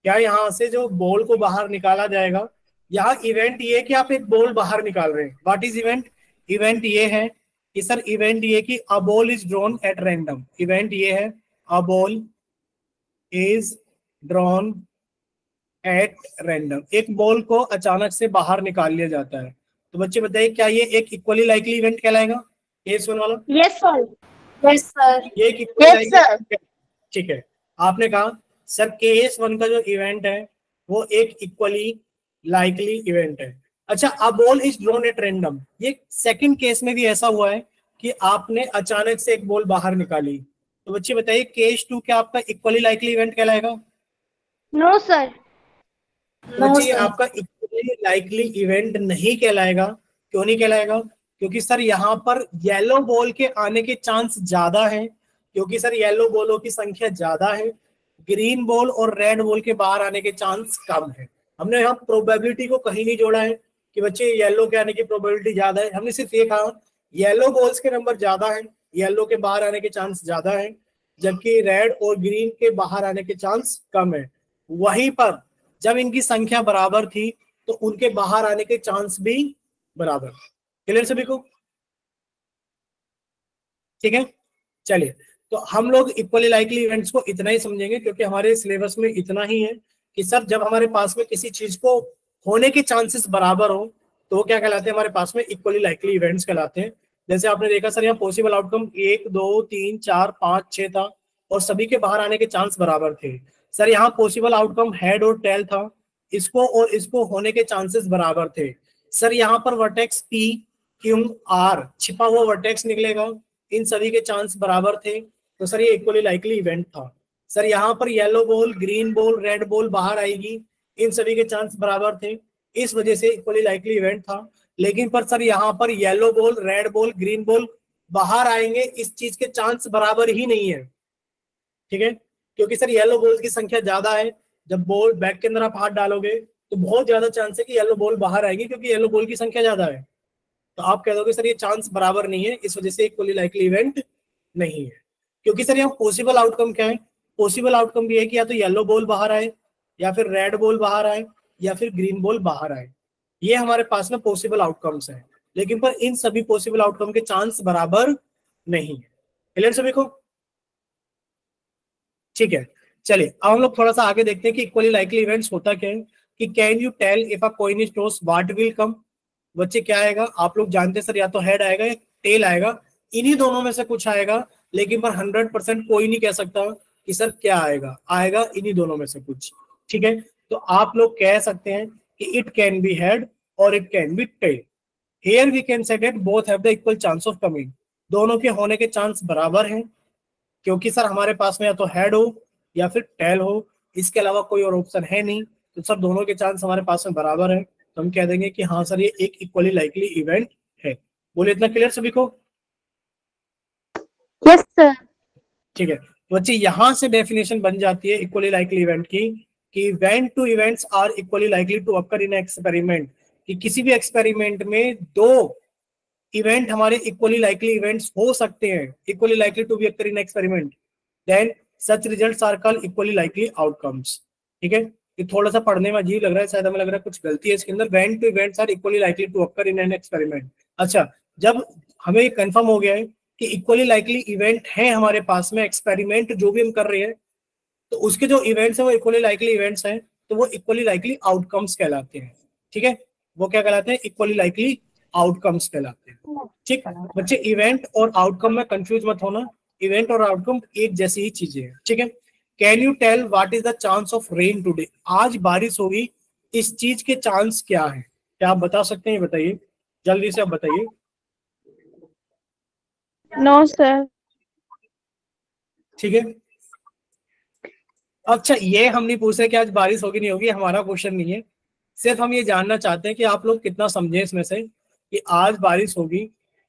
क्या यहाँ से जो बॉल को बाहर निकाला जाएगा, यहाँ इवेंट ये है कि आप एक बॉल बाहर निकाल रहे हैं। What is event? इवेंट ये है कि सर, इवेंट ये कि a ball is drawn at random. Event ये है a ball is drawn at random, एक बॉल को अचानक से बाहर निकाल लिया जाता है। तो बच्चे बताइए, क्या ये एक इक्वली लाइकली इवेंट कहलाएगा? केस 1 वाला? Yes sir. Yes sir. ये एक equally yes likely sir. event है। ठीक है, आपने कहा सर केस 1 का जो इवेंट है वो एक इक्वली लाइकली इवेंट है। अच्छा, a ball is drawn at random, ये सेकंड केस में भी ऐसा हुआ है कि आपने अचानक से एक बॉल बाहर निकाली। तो बच्चे बताइए, केस 2 क्या आपका इक्वली लाइकली इवेंट कहलाएगा? No sir. बच्चे ये आपका इक्वली लाइकली इवेंट नहीं कहलाएगा। क्यों नहीं कहलाएगा? क्योंकि सर यहाँ पर येलो बॉल के आने के चांस ज्यादा है, क्योंकि सर येलो बॉलों की संख्या ज्यादा है, ग्रीन बॉल और रेड बॉल के बाहर आने के चांस कम है। हमने यहाँ प्रोबेबिलिटी को कहीं नहीं जोड़ा है कि बच्चे येलो के आने की प्रोबेबिलिटी ज्यादा है, हमने सिर्फ ये कहा येलो बॉल्स के नंबर ज्यादा है, येलो के बाहर आने के चांस ज्यादा है, जबकि रेड और ग्रीन के बाहर आने के चांस कम है। वहीं पर जब इनकी संख्या बराबर थी तो उनके बाहर आने के चांस भी बराबर। क्लियर सभी को? ठीक है, चलिए, तो हम लोग इक्वली लाइकली इवेंट्स को इतना ही समझेंगे, क्योंकि हमारे सिलेबस में इतना ही है कि सर जब हमारे पास में किसी चीज को होने के चांसेस बराबर हो तो वो क्या कहलाते हैं? हमारे पास में इक्वली लाइकली इवेंट्स कहलाते हैं। जैसे आपने देखा सर, यहाँ पॉसिबल आउटकम 1 2 3 4 5 6 था और सभी के बाहर आने के चांस बराबर थे। सर यहाँ पॉसिबल आउटकम हेड और टेल था, इसको और इसको होने के चांसेस बराबर थे। सर यहाँ पर वर्टेक्स P Q R छिपा हुआ वर्टेक्स निकलेगा, इन सभी के चांस बराबर थे, तो सर ये इक्वली लाइकली इवेंट था। सर यहाँ पर yellow ball, green ball, red ball बाहर आएगी, इन सभी के चांस बराबर थे, इस वजह से इक्वली लाइकली इवेंट था। लेकिन पर सर यहाँ पर yellow ball, red ball, green ball बाहर आएंगे, इस चीज के चांस बराबर ही नहीं है। ठीक है, क्योंकि सर येलो बॉल की संख्या ज्यादा है, जब बॉल बैग के अंदर आप हाथ डालोगे तो बहुत ज्यादा चांस है कि येलो बॉल बाहर आएगी, क्योंकि येलो बॉल की संख्या ज्यादा है। तो आप कह दोगे सर ये चांस बराबर नहीं है, इस वजह से इक्वली लाइकली इवेंट नहीं है। क्योंकि सर यहाँ पॉसिबल आउटकम क्या है? पॉसिबल आउटकम भी है कि या तो येलो बॉल बाहर आए, या फिर रेड बॉल बाहर आए, या फिर ग्रीन बॉल बाहर आए। ये हमारे पास में पॉसिबल आउटकम्स है, लेकिन पर इन सभी पॉसिबल आउटकम के चांस बराबर नहीं है। क्लियर सभी को? ठीक है, चलिए अब हम लोग थोड़ा सा आगे देखते हैं कि इक्वली लाइकली इवेंट्स होता क्या है। कि can you tell if a coin is tossed what will come? बच्चे क्या आएगा? आप लोग जानते हैं सर, या तो हेड आएगा या टेल आएगा, इन्हीं दोनों में से कुछ आएगा, लेकिन पर 100% कोई नहीं कह सकता कि सर क्या आएगा। आएगा इन्हीं दोनों में से कुछ। ठीक है, तो आप लोग कह सकते हैं कि इट कैन बी हेड और it can be tail. Here we can say that both have the equal chance of coming, दोनों के होने के चांस बराबर हैं, क्योंकि सर हमारे पास में या तो हेड हो या फिर टेल हो, इसके अलावा कोई और ऑप्शन है नहीं। तो सर दोनों के चांस हमारे पास में बराबर है, तो हम कह देंगे कि हाँ सर ये एक इक्वली लाइकली इवेंट है। बोले इतना क्लियर सभी को? Yes sir. ठीक है, तो बच्चे यहाँ से डेफिनेशन बन जाती है इक्वली लाइकली इवेंट की, कि when two events are equally likely to occur in experiment, कि किसी भी एक्सपेरिमेंट में दो इवेंट हमारे इक्वली लाइकली इवेंट्स हो सकते हैं, equally likely to be occur in experiment, then such results are called equally likely outcomes. ठीक है, ये थोड़ा सा पढ़ने में अजीब लग रहा है, शायद हमें लग रहा है कुछ गलती है इसके अंदर। When two events are equally likely to occur in an experiment. अच्छा, जब हमें कंफर्म हो गया है कि इक्वली लाइकली इवेंट है हमारे पास में, एक्सपेरिमेंट जो भी हम कर रहे हैं तो उसके जो इवेंट्स हैं वो इक्वली लाइकली इवेंट्स हैं, तो वो इक्वली लाइकली आउटकम्स कहलाते हैं। ठीक है, वो क्या कहलाते हैं? इक्वली लाइकली आउटकम्स कहलाते हैं। ठीक बच्चे, इवेंट और आउटकम में कंफ्यूज मत होना, इवेंट और आउटकम एक जैसी ही चीजें हैं। ठीक है, can you tell what is the chance of rain today? आज बारिश होगी, इस चीज के चांस क्या है? क्या आप बता सकते हैं? बताइए जल्दी से, आप बताइए। No sir. ठीक है, अच्छा ये हम नहीं पूछ रहे कि आज बारिश होगी नहीं होगी, हमारा क्वेश्चन नहीं है, सिर्फ हम ये जानना चाहते हैं कि आप लोग कितना समझे इसमें से कि आज बारिश होगी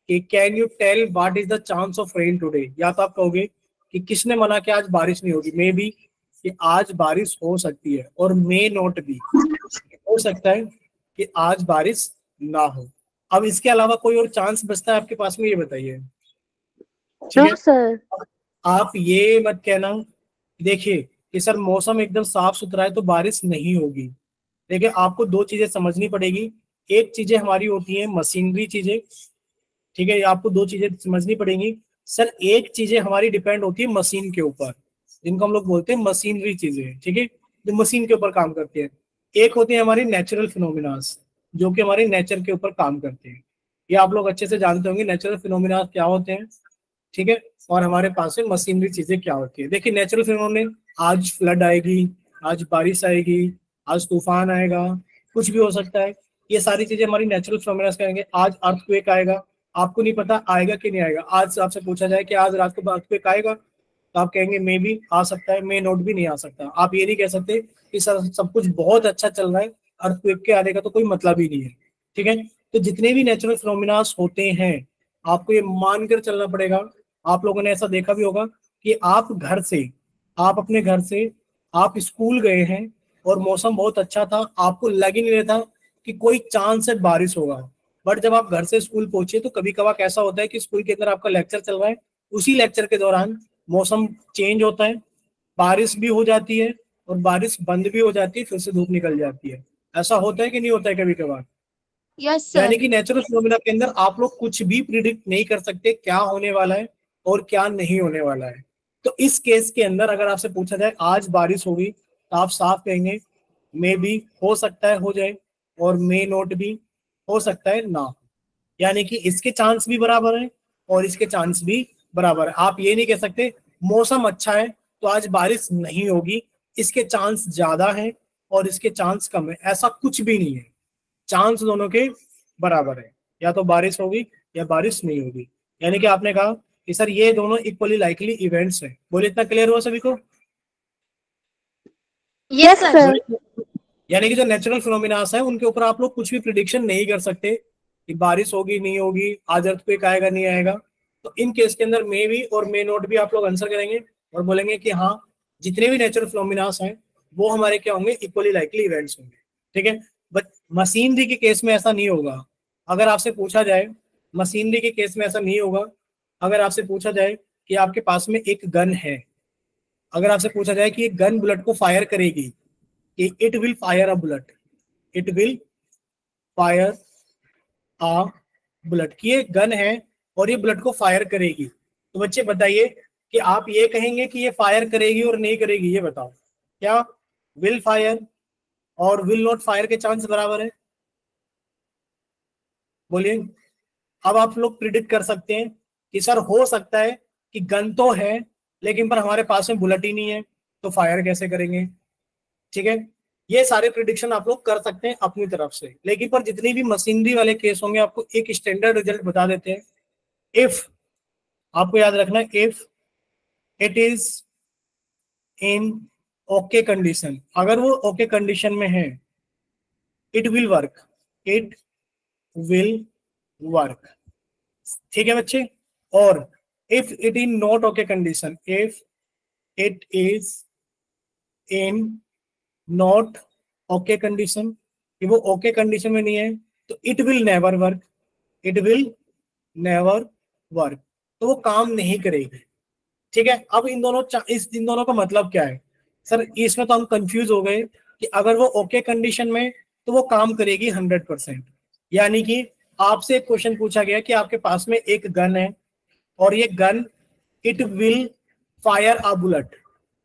कि can you tell what is the chance of rain today, या तो आप कहोगे कि किसने मना कि आज बारिश नहीं होगी, मे बी कि आज बारिश हो सकती है, और मे नॉट बी, हो सकता है कि आज बारिश ना हो। अब इसके अलावा कोई और चांस बचता है आपके पास में, ये बताइए। ठीक है, नो सर। आप ये मत कहना देखिए कि सर मौसम एकदम साफ सुथरा है तो बारिश नहीं होगी। देखिए आपको दो चीजें समझनी पड़ेगी, एक चीजें हमारी होती हैं मशीनरी चीजें, ठीक है, ये आपको दो चीजें समझनी पड़ेंगी। सर एक चीजें हमारी डिपेंड होती है मशीन के ऊपर, जिनको हम लोग बोलते हैं मशीनरी चीजें, ठीक है, जो मशीन के ऊपर काम करती है। एक होती है हमारी नेचुरल फिनोमिनास, जो कि हमारे नेचर के ऊपर काम करते हैं। ये आप लोग अच्छे से जानते होंगे नेचुरल फिनोमिना क्या होते हैं, ठीक है, और हमारे पास में मशीनरी चीजें क्या होती है। देखिए नेचुरल फिनोमिना, आज फ्लड आएगी, आज बारिश आएगी, आज तूफान आएगा, कुछ भी हो सकता है, ये सारी चीजें हमारी नेचुरल फिनोमिना कहेंगे। आज अर्थक्वेक आएगा, आपको नहीं पता आएगा कि नहीं आएगा। आज आपसे पूछा जाए कि आज रात को अर्थक्वेक आएगा, तो आप कहेंगे मे भी आ सकता है, मे नोट भी नहीं आ सकता। आप ये नहीं कह सकते कि सर सब कुछ बहुत अच्छा चल रहा है, अर्थक्वेक के आने का तो कोई मतलब ही नहीं है, ठीक है। तो जितने भी नेचुरल फिनोमिनास होते हैं आपको ये मानकर चलना पड़ेगा। आप लोगों ने ऐसा देखा भी होगा कि आप घर से, आप अपने घर से आप स्कूल गए हैं और मौसम बहुत अच्छा था, आपको लग ही नहीं रहा था कि कोई चांस है बारिश होगा, बट जब आप घर से स्कूल पहुंचे तो कभी कभार ऐसा होता है कि स्कूल के अंदर आपका लेक्चर चल रहा है, उसी लेक्चर के दौरान मौसम चेंज होता है, बारिश भी हो जाती है और बारिश बंद भी हो जाती है, फिर से धूप निकल जाती है। ऐसा होता है कि नहीं होता है कभी कभार? यस यानी सर। कि नेचुरल फिनोमिना के अंदर आप लोग कुछ भी प्रिडिक्ट नहीं कर सकते क्या होने वाला है और क्या नहीं होने वाला है। तो इस केस के अंदर अगर आपसे पूछा जाए आज बारिश होगी, तो आप साफ कहेंगे मे बी, हो सकता है हो जाए, और मे नोट भी, हो सकता है ना हो। यानी कि इसके चांस भी बराबर है और इसके चांस भी बराबर है। आप ये नहीं कह सकते मौसम अच्छा है तो आज बारिश नहीं होगी, इसके चांस ज्यादा है और इसके चांस कम है, ऐसा कुछ भी नहीं है। चांस दोनों के बराबर है, या तो बारिश होगी या बारिश नहीं होगी। यानी कि आपने कहा कि सर ये दोनों इक्वली लाइकली इवेंट्स हैं। बोले इतना क्लियर हुआ सभी को? Yes sir. यानी कि जो नेचुरल फिनोमिनास है उनके ऊपर आप लोग कुछ भी प्रिडिक्शन नहीं कर सकते कि बारिश होगी नहीं होगी, आज अर्थक्वेक आएगा नहीं आएगा। तो इन केस के अंदर मे भी और मे नोट भी आप लोग आंसर करेंगे और बोलेंगे कि हाँ जितने भी नेचुरल फिनोमिनास हैं वो हमारे क्या होंगे, इक्वली लाइकली इवेंट्स होंगे, ठीक है। बट मशीनरी के केस में ऐसा नहीं होगा। अगर आपसे पूछा जाए, मशीनरी के केस में ऐसा नहीं होगा। अगर आपसे पूछा जाए कि आपके पास में एक गन है, अगर आपसे पूछा जाए कि एक गन बुलेट को फायर करेगी, it will fire a bullet, it will fire a bullet, की ये गन है और ये बुलेट को फायर करेगी, तो बच्चे बताइए कि आप ये कहेंगे कि ये फायर करेगी और नहीं करेगी, ये बताओ। क्या विल फायर और विल नॉट फायर के चांस बराबर है? बोलिए। अब आप लोग प्रिडिक्ट कर सकते हैं कि सर हो सकता है कि गन तो है लेकिन पर हमारे पास में बुलेट ही नहीं है, तो फायर कैसे करेंगे, ठीक है। ये सारे प्रिडिक्शन आप लोग कर सकते हैं अपनी तरफ से, लेकिन पर जितनी भी मशीनरी वाले केस होंगे आपको एक स्टैंडर्ड रिजल्ट बता देते हैं। इफ, आपको याद रखना है, if it is in okay condition, अगर वो ओके कंडीशन में है, it will work, it will work, ठीक है बच्चे। और if it in not okay condition, if it is in not okay condition, कि वो ओके कंडीशन में नहीं है, तो it will never work, it will never work, तो वो काम नहीं करेगी, ठीक है। अब इन दोनों का मतलब क्या है? सर इसमें तो हम कंफ्यूज हो गए कि अगर वो ओके कंडीशन में तो वो काम करेगी 100%। यानी कि आपसे एक क्वेश्चन पूछा गया कि आपके पास में एक गन है और ये gun it will fire a bullet,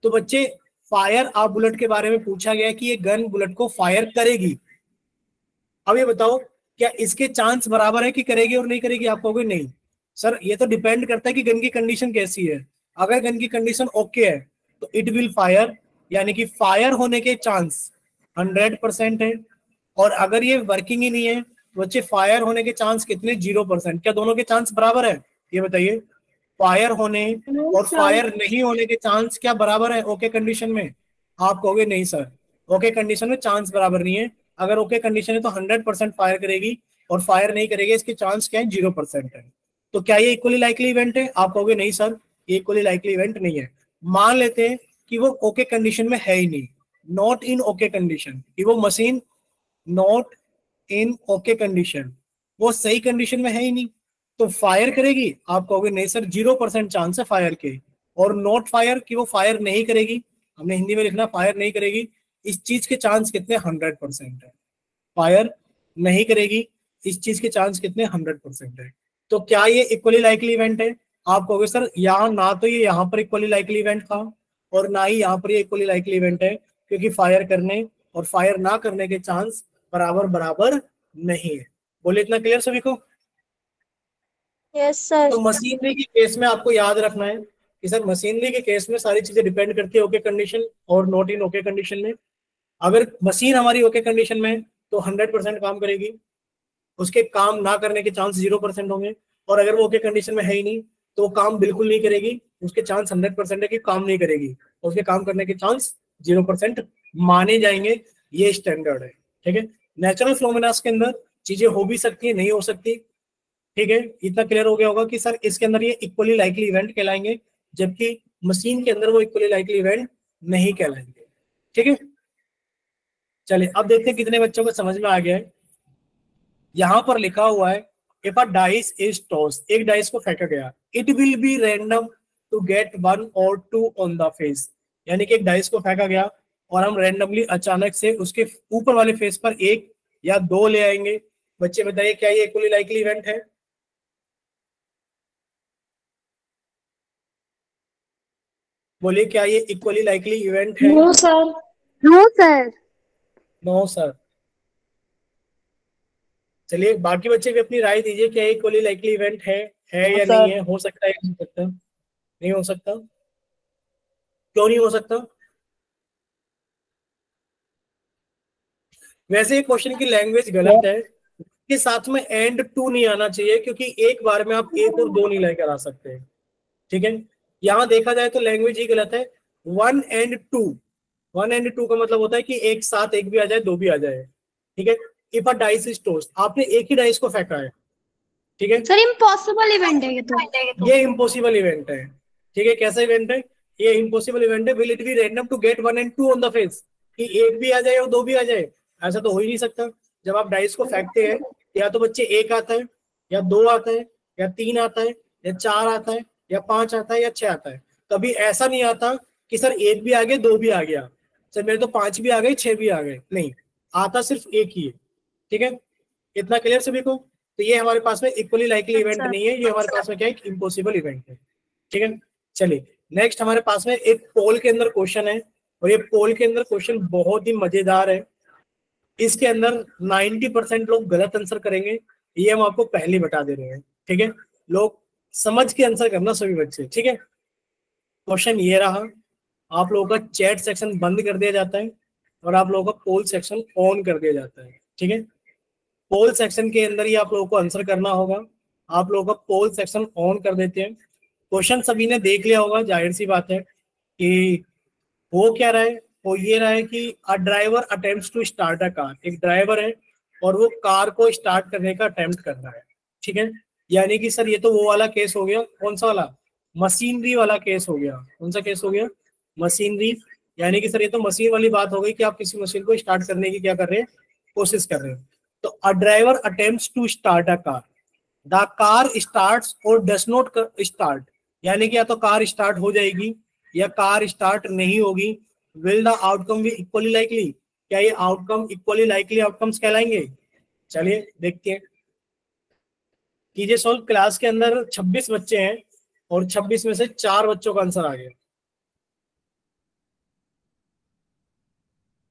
तो बच्चे फायर अ बुलेट के बारे में पूछा गया कि ये गन बुलेट को फायर करेगी। अब ये बताओ क्या इसके चांस बराबर है कि करेगी और नहीं करेगी? आप कहोगे नहीं सर, ये तो डिपेंड करता है कि गन की कंडीशन कैसी है। अगर गन की कंडीशन ओके है तो इट विल फायर, यानी कि फायर होने के चांस 100% है। और अगर ये वर्किंग ही नहीं है तो बच्चे फायर होने के चांस कितने? 0%। क्या दोनों के चांस बराबर है? ये बताइए, फायर होने और फायर नहीं होने के चांस क्या बराबर है ओके कंडीशन में? आप कहोगे नहीं सर, ओके कंडीशन में चांस बराबर नहीं है। अगर ओके कंडीशन है तो 100% फायर करेगी और फायर नहीं करेगी, इसके चांस क्या है? 0% है। तो क्या ये इक्वली लाइकली इवेंट है? आप कहोगे नहीं सर, ये इक्वली लाइकली इवेंट नहीं है। मान लेते हैं कि वो ओके कंडीशन में है ही नहीं, नॉट इन ओके कंडीशन, कि वो machine not in okay condition, वो सही कंडीशन में है ही नहीं, तो फायर करेगी? आप कहोगे नहीं सर, 0% चांस है फायर के। और नॉट फायर, कि वो फायर नहीं करेगी, हमने हिंदी में लिखना फायर नहीं करेगी, इस चीज के चांस कितने? 100% है। फायर नहीं करेगी, इस चीज के चांस कितने? 100% है। तो क्या ये इक्वली लाइकली इवेंट है? आप कहोगे सर यहाँ ना तो ये यहाँ पर इक्वली लाइकली इवेंट था और ना ही यहाँ पर ये इक्वली लाइकली इवेंट है, क्योंकि फायर करने और फायर ना करने के चांस बराबर बराबर नहीं है। बोले इतना क्लियर सभी को? Yes sir. तो मशीनरी के केस में आपको याद रखना है कि सर मशीनरी के केस में सारी चीजें डिपेंड करती है ओके कंडीशन और नॉट इन ओके कंडीशन में। अगर मशीन हमारी ओके कंडीशन में है तो 100% काम करेगी, उसके काम ना करने के चांस 0% होंगे। और अगर वो ओके कंडीशन में है ही नहीं तो वो काम बिल्कुल नहीं करेगी, उसके चांस 100% है कि काम नहीं करेगी, उसके काम करने के चांस 0% माने जाएंगे। ये स्टैंडर्ड है, ठीक है। नेचुरल फ्लोमिनास के अंदर चीजें हो भी सकती है, नहीं हो सकती, ठीक है। इतना क्लियर हो गया होगा कि सर इसके अंदर ये इक्वली लाइकली इवेंट कहलाएंगे, जबकि मशीन के अंदर वो इक्वली लाइकली इवेंट नहीं कहलाएंगे, ठीक है। चलिए अब देखते हैं कितने बच्चों को समझ में आ गया है। यहां पर लिखा हुआ है if a dice is toss, एक डाइस को फेंका गया, it will be random to get 1 और 2 ऑन द फेस। यानी कि एक डाइस को फेंका गया और हम रैंडमली अचानक से उसके ऊपर वाले फेस पर 1 या 2 ले आएंगे। बच्चे बताइए क्या ये इक्वली लाइकली इवेंट है? बोलिए क्या ये इक्वली लाइकली इवेंट है? No sir. No sir. No sir. चलिए बाकी बच्चे भी अपनी राय दीजिए, क्या ये इक्वली लाइकली इवेंट है या नहीं है? हो सकता है, हो सकता है, नहीं हो सकता? क्यों नहीं हो सकता? वैसे ये क्वेश्चन की लैंग्वेज गलत है, के साथ में एंड टू नहीं आना चाहिए, क्योंकि एक बार में आप 1 और 2 नहीं लेकर आ सकते, ठीक है। यहाँ देखा जाए तो लैंग्वेज ही गलत है। 1 एंड 2, 1 एंड 2 का मतलब होता है कि एक साथ एक भी आ जाए, 2 भी आ जाए, ठीक है। If a dice is tossed, आपने एक ही डाइस को फेंका है, ठीक है। सर इम्पॉसिबल इवेंट है ये तो। ये इम्पॉसिबल इवेंट है, ठीक है। कैसा इवेंट है? ये इम्पॉसिबल इवेंट है। Will it be random to get 1 and 2 on the face, कि एक भी आ जाए और 2 भी आ जाए? ऐसा तो हो ही नहीं सकता। जब आप डाइस को फेंकते हैं या तो बच्चे 1 आता है या 2 आता है या 3 आता है या 4 आता है या 5 आता है या 6 आता है। कभी ऐसा नहीं आता कि सर 1 भी आ गया 2 भी आ गया, सर मेरे तो 5 भी आ गए 6 भी आ गए, नहीं, आता सिर्फ एक ही है, ठीक है। इतना क्लियर सभी को? तो ये हमारे पास में इक्वली लाइकली इवेंट नहीं है, ये हमारे पास में क्या है? इम्पॉसिबल इवेंट है, ठीक है। चलिए नेक्स्ट हमारे पास में एक पोल के अंदर क्वेश्चन है, और ये पोल के अंदर क्वेश्चन बहुत ही मजेदार है। इसके अंदर 90% लोग गलत आंसर करेंगे, ये हम आपको पहले ही बता दे रहे हैं, ठीक है। लोग समझ के आंसर करना सभी बच्चे, ठीक है। क्वेश्चन ये रहा, आप लोगों का चैट सेक्शन बंद कर दिया जाता है और आप लोगों का पोल सेक्शन ऑन कर दिया जाता है, ठीक है। पोल सेक्शन के अंदर ही आप लोगों को आंसर करना होगा। आप लोगों का पोल सेक्शन ऑन कर देते हैं। क्वेश्चन सभी ने देख लिया होगा, जाहिर सी बात है कि वो क्या रहा है, वो ये रहा है कि a driver attempts to start a car, एक ड्राइवर है और वो कार को स्टार्ट करने का अटेम्प्ट कर रहा है, ठीक है। यानी कि सर ये तो वो वाला केस हो गया, कौन सा वाला? मशीनरी वाला केस हो गया। कौन सा केस हो गया? मशीनरी। यानी कि सर ये तो मशीन वाली बात हो गई कि आप किसी मशीन को स्टार्ट करने की क्या कर रहे हैं? कोशिश कर रहे हैं। तो a driver attempts to start a car, the car starts और डस नॉट स्टार्ट, यानी कि या तो कार स्टार्ट हो जाएगी या कार स्टार्ट नहीं होगी। Will the outcome be equally likely, क्या ये आउटकम इक्वली लाइकली आउटकम्स कहलाएंगे? चलिए देखते हैं, कीजिए सॉल्व। क्लास के अंदर 26 बच्चे हैं और 26 में से 4 बच्चों का आंसर आ गया।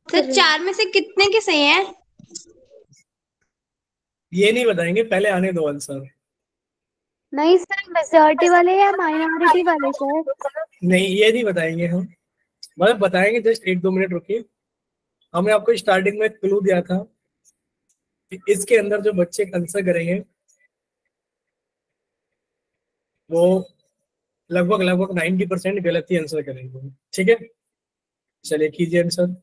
सर 4 में से कितने के सही हैं? ये नहीं बताएंगे, पहले आने दो आंसर। नहीं सर, मेजॉरिटी वाले या माइनॉरिटी वाले सर? नहीं ये नहीं बताएंगे हम, मतलब बताएंगे, जस्ट 1-2 मिनट रुकिए। हमने आपको स्टार्टिंग में क्लू दिया था कि इसके अंदर जो बच्चे आंसर करेंगे वो लगभग लगभग 90% गलत ही आंसर करेंगे, ठीक है। चलिए कीजिए आंसर।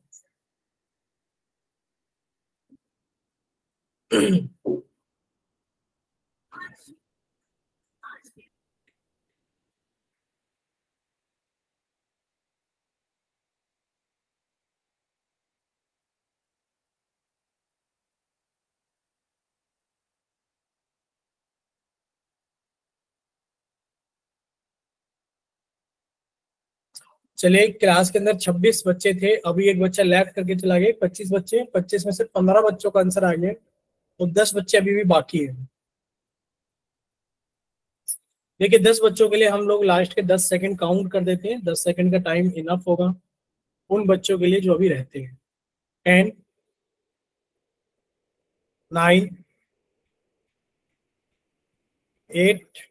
चलिए, क्लास के अंदर 26 बच्चे थे, अभी एक बच्चा लेफ्ट करके चला गया। 25 बच्चे, 25 में से 15 बच्चों का आंसर आ गया, तो 10 बच्चे अभी भी बाकी है। देखिए 10 बच्चों के लिए हम लोग लास्ट के 10 सेकंड काउंट कर देते हैं। 10 सेकंड का टाइम इनफ होगा उन बच्चों के लिए जो अभी रहते हैं। 10, 9, 8,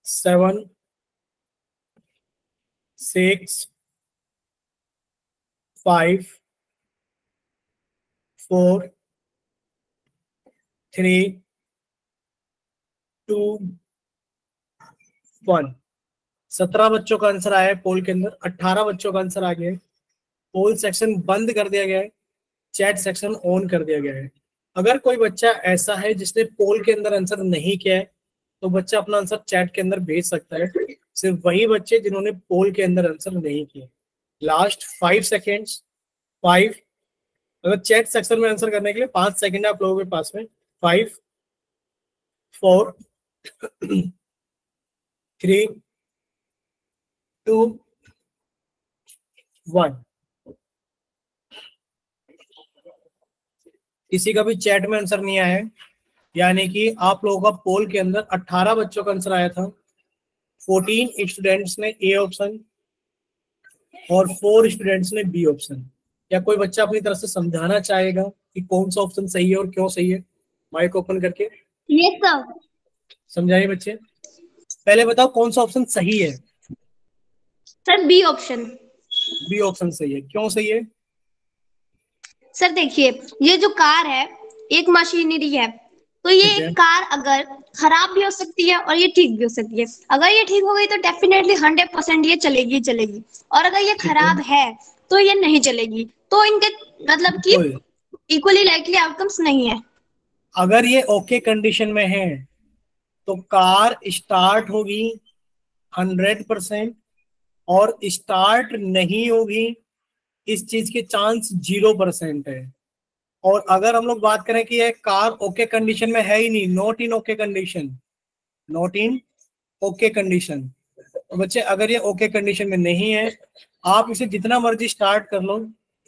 7, 6, 5, 4, 3, 2, 1। 17 बच्चों का आंसर आया है पोल के अंदर, 18 बच्चों का आंसर आ गया है। पोल सेक्शन बंद कर दिया गया है, चैट सेक्शन ऑन कर दिया गया है। अगर कोई बच्चा ऐसा है जिसने पोल के अंदर आंसर नहीं किया है, तो बच्चा अपना आंसर चैट के अंदर भेज सकता है। सिर्फ वही बच्चे जिन्होंने पोल के अंदर आंसर नहीं किया। Last 5 seconds, 5। अगर चैट सेक्शन में आंसर करने के लिए 5 सेकेंड आप लोगों के पास में। 5, 4, 3, 2, 1। किसी का भी चैट में आंसर नहीं आया है, यानी कि आप लोगों का पोल के अंदर 18 बच्चों का आंसर आया था। 14 स्टूडेंट्स ने ए ऑप्शन और 4 स्टूडेंट्स ने बी ऑप्शन। क्या कोई बच्चा अपनी तरफ से समझाना चाहेगा कि कौन सा ऑप्शन सही है और क्यों सही है? माइक ओपन करके यस सर। समझाइए बच्चे। पहले बताओ कौन सा ऑप्शन सही है? Sir B option. B option सही है, क्यों सही है? सर देखिए, ये जो कार है एक मशीनरी है, तो ये ठीक है। एक कार अगर खराब भी हो सकती है और ये ठीक भी हो सकती है। अगर ये ठीक हो गई तो डेफिनेटली 100% ये चलेगी चलेगी, और अगर ये खराब है तो ये नहीं चलेगी। तो इनके मतलब कि बिल्कुल। इक्वली लाइकली आउटकम्स नहीं है। अगर ये ओके कंडीशन में है तो कार स्टार्ट होगी 100%, और स्टार्ट नहीं होगी इस चीज के चांस 0% है। और अगर हम लोग बात करें कि ये कार ओके कंडीशन में है ही नहीं, not in okay condition, not in okay condition, तो बच्चे अगर ये ओके कंडीशन में नहीं है, आप इसे जितना मर्जी स्टार्ट कर लो,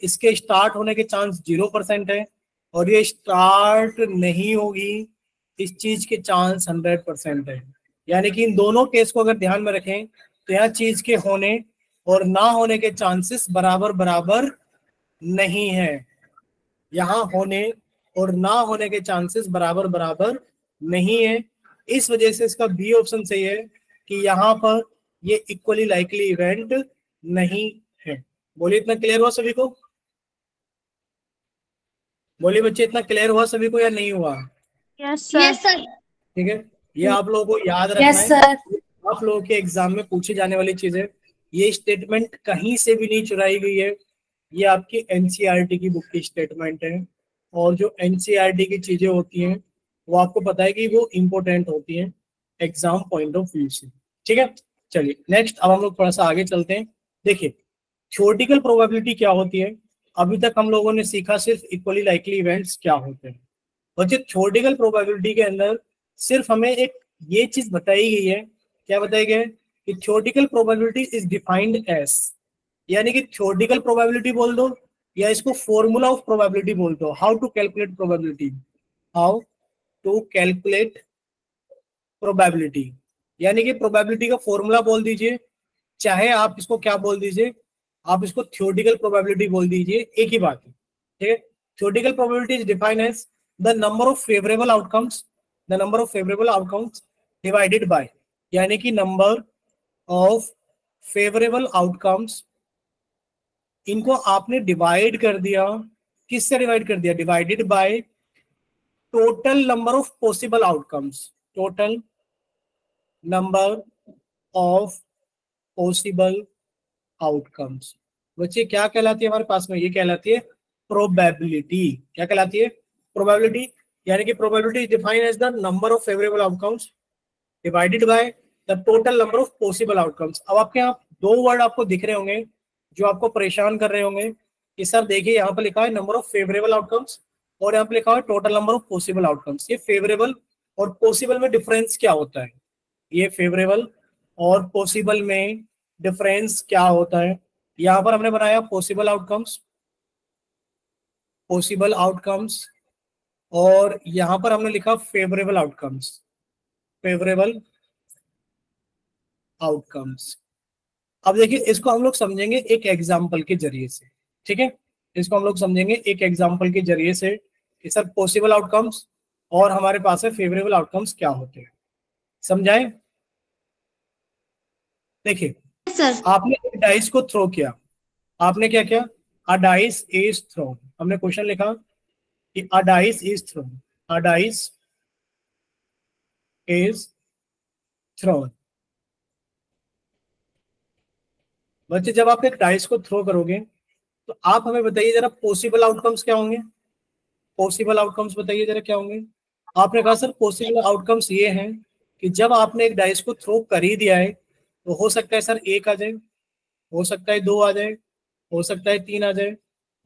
इसके स्टार्ट होने के चांस 0% है, और ये स्टार्ट नहीं होगी इस चीज के चांस 100% है। यानी कि इन दोनों केस को अगर ध्यान में रखें तो यह चीज के होने और ना होने के चांसेस बराबर बराबर नहीं है। यहाँ होने और ना होने के चांसेस बराबर बराबर नहीं है। इस वजह से इसका बी ऑप्शन सही है कि यहाँ पर ये इक्वली लाइकली इवेंट नहीं है। बोलिए इतना क्लियर हुआ सभी को? बोलिए बच्चे, इतना क्लियर हुआ सभी को या नहीं हुआ? Yes sir. ठीक है, ये आप लोगों को याद रखना यस है। सर। आप लोगों के एग्जाम में पूछी जाने वाली चीज है। ये स्टेटमेंट कहीं से भी नहीं चुराई गई है, ये आपकी एनसीईआरटी की बुक की स्टेटमेंट है। और जो एनसीईआरटी की चीजें होती हैं वो आपको पता है कि वो इम्पोर्टेंट होती हैं एग्जाम पॉइंट ऑफ व्यू से। ठीक है, चलिए नेक्स्ट अब हम लोग थोड़ा सा आगे चलते हैं। देखिए थ्योरेटिकल प्रोबेबिलिटी क्या होती है। अभी तक हम लोगों ने सीखा सिर्फ इक्वली लाइकली इवेंट्स क्या होते हैं। बच्चे थ्योरेटिकल प्रोबेबिलिटी के अंदर सिर्फ हमें एक ये चीज बताई गई है, क्या बताई गई है कि theoretical probability is defined as, यानी कि थ्योरेटिकल प्रोबेबिलिटी बोल दो या इसको फॉर्मूला ऑफ प्रोबेबिलिटी बोल दो। How to calculate probability, how to calculate probability, यानी कि प्रोबेबिलिटी का फॉर्मूला बोल दीजिए, चाहे आप इसको क्या बोल दीजिए, आप इसको थ्योरेटिकल प्रोबेबिलिटी बोल दीजिए, एक ही बात है। ठीक है, theoretical probability is defined as the number of favourable outcomes, the number of favourable outcomes divided by, यानी कि नंबर ऑफ फेवरेबल आउटकम्स, इनको आपने डिवाइड कर दिया, किससे डिवाइड कर दिया? Divided by total number of possible outcomes, total number of possible outcomes. बच्चे क्या कहलाती है हमारे पास में? ये कहलाती है प्रोबेबिलिटी। क्या कहलाती है? प्रोबेबिलिटी। यानी कि probability is defined as the number of favourable outcomes divided by the total number of possible outcomes. अब आपके यहाँ दो वर्ड आपको दिख रहे होंगे जो आपको परेशान कर रहे होंगे कि सर देखिए यहाँ पर लिखा है नंबर ऑफ फेवरेबल आउटकम्स और यहाँ पे लिखा है total number of possible outcomes. ये फेवरेबल और पॉसिबल में डिफरेंस क्या होता है? ये फेवरेबल और पॉसिबल में डिफरेंस क्या होता है। यहां पर हमने बनाया पॉसिबल आउटकम्स, पॉसिबल आउटकम्स, और यहां पर हमने लिखा फेवरेबल आउटकम्स, फेवरेबल आउटकम्स। अब देखिए इसको हम लोग समझेंगे एक एग्जाम्पल के जरिए से, ठीक है। इसको हम लोग समझेंगे एक एग्जाम्पल के जरिए से कि सर पॉसिबल आउटकम्स और हमारे पास है फेवरेबल आउटकम्स क्या होते हैं, समझाएं। देखिए सर आपने एक डाइस को थ्रो किया, आपने क्या किया, अ डाइस इज थ्रोन, हमने क्वेश्चन लिखा कि अ dice is throne, a dice is throne. बच्चे जब आप एक डाइस को थ्रो करोगे तो आप हमें बताइए जरा पॉसिबल आउटकम्स क्या होंगे, पॉसिबल आउटकम्स बताइए जरा क्या होंगे। आपने कहा सर पॉसिबल आउटकम्स ये हैं कि जब आपने एक डाइस को थ्रो कर ही दिया है तो हो सकता है सर एक आ जाए, हो सकता है दो आ जाए, हो सकता है तीन आ जाए,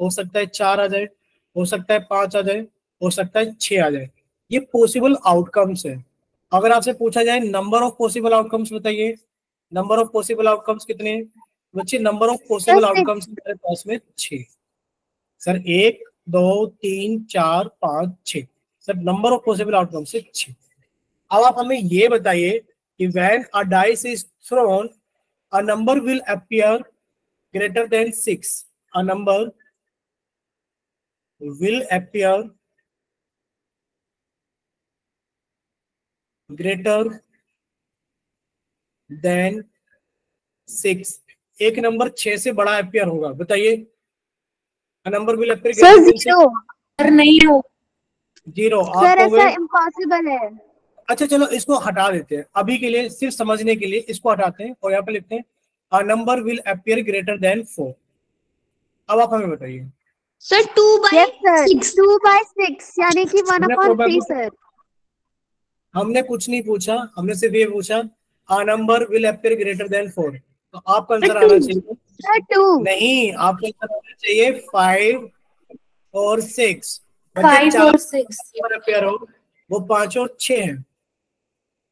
हो सकता है चार आ जाए, हो सकता है पांच आ जाए, हो सकता है छह आ जाए। ये पॉसिबल आउटकम्स है। अगर आपसे पूछा जाए नंबर ऑफ पॉसिबल आउटकम्स बताइए, नंबर ऑफ पॉसिबल आउटकम्स कितने हैं बच्चे, number of sir possible outcomes मेरे पास में 6। सर एक दो तीन चार पांच छह, sir number of possible outcomes है 6। अब आप हमें ये बताइए कि when a dice is throne a number will appear greater than 6, a number will appear greater than 6, एक नंबर 6 से बड़ा अपियर होगा, बताइए। a number will appear sir greater than 6, zero. Sir नहीं हो। 0 सर आप हो ऐसा गए। इम्पॉसिबल है। अच्छा चलो इसको हटा देते हैं अभी के लिए, सिर्फ समझने के लिए इसको हटाते हैं और यहाँ पे लिखते हैं a number will appear greater than 4। अब आप हमें बताइए, सर 2/6। यस सर 2/6 यानी कि हमने 1/3 सर। हमने कुछ नहीं पूछा, हमने सिर्फ ये पूछा a number will appear greater than 4, तो आपका आंसर आना 2। चाहिए, सर 2। नहीं आपका आंसर आना चाहिए 5 और 6। बच्चे 5 चार और 6। नंबर अपेयर हो, वो 5 और 6 है,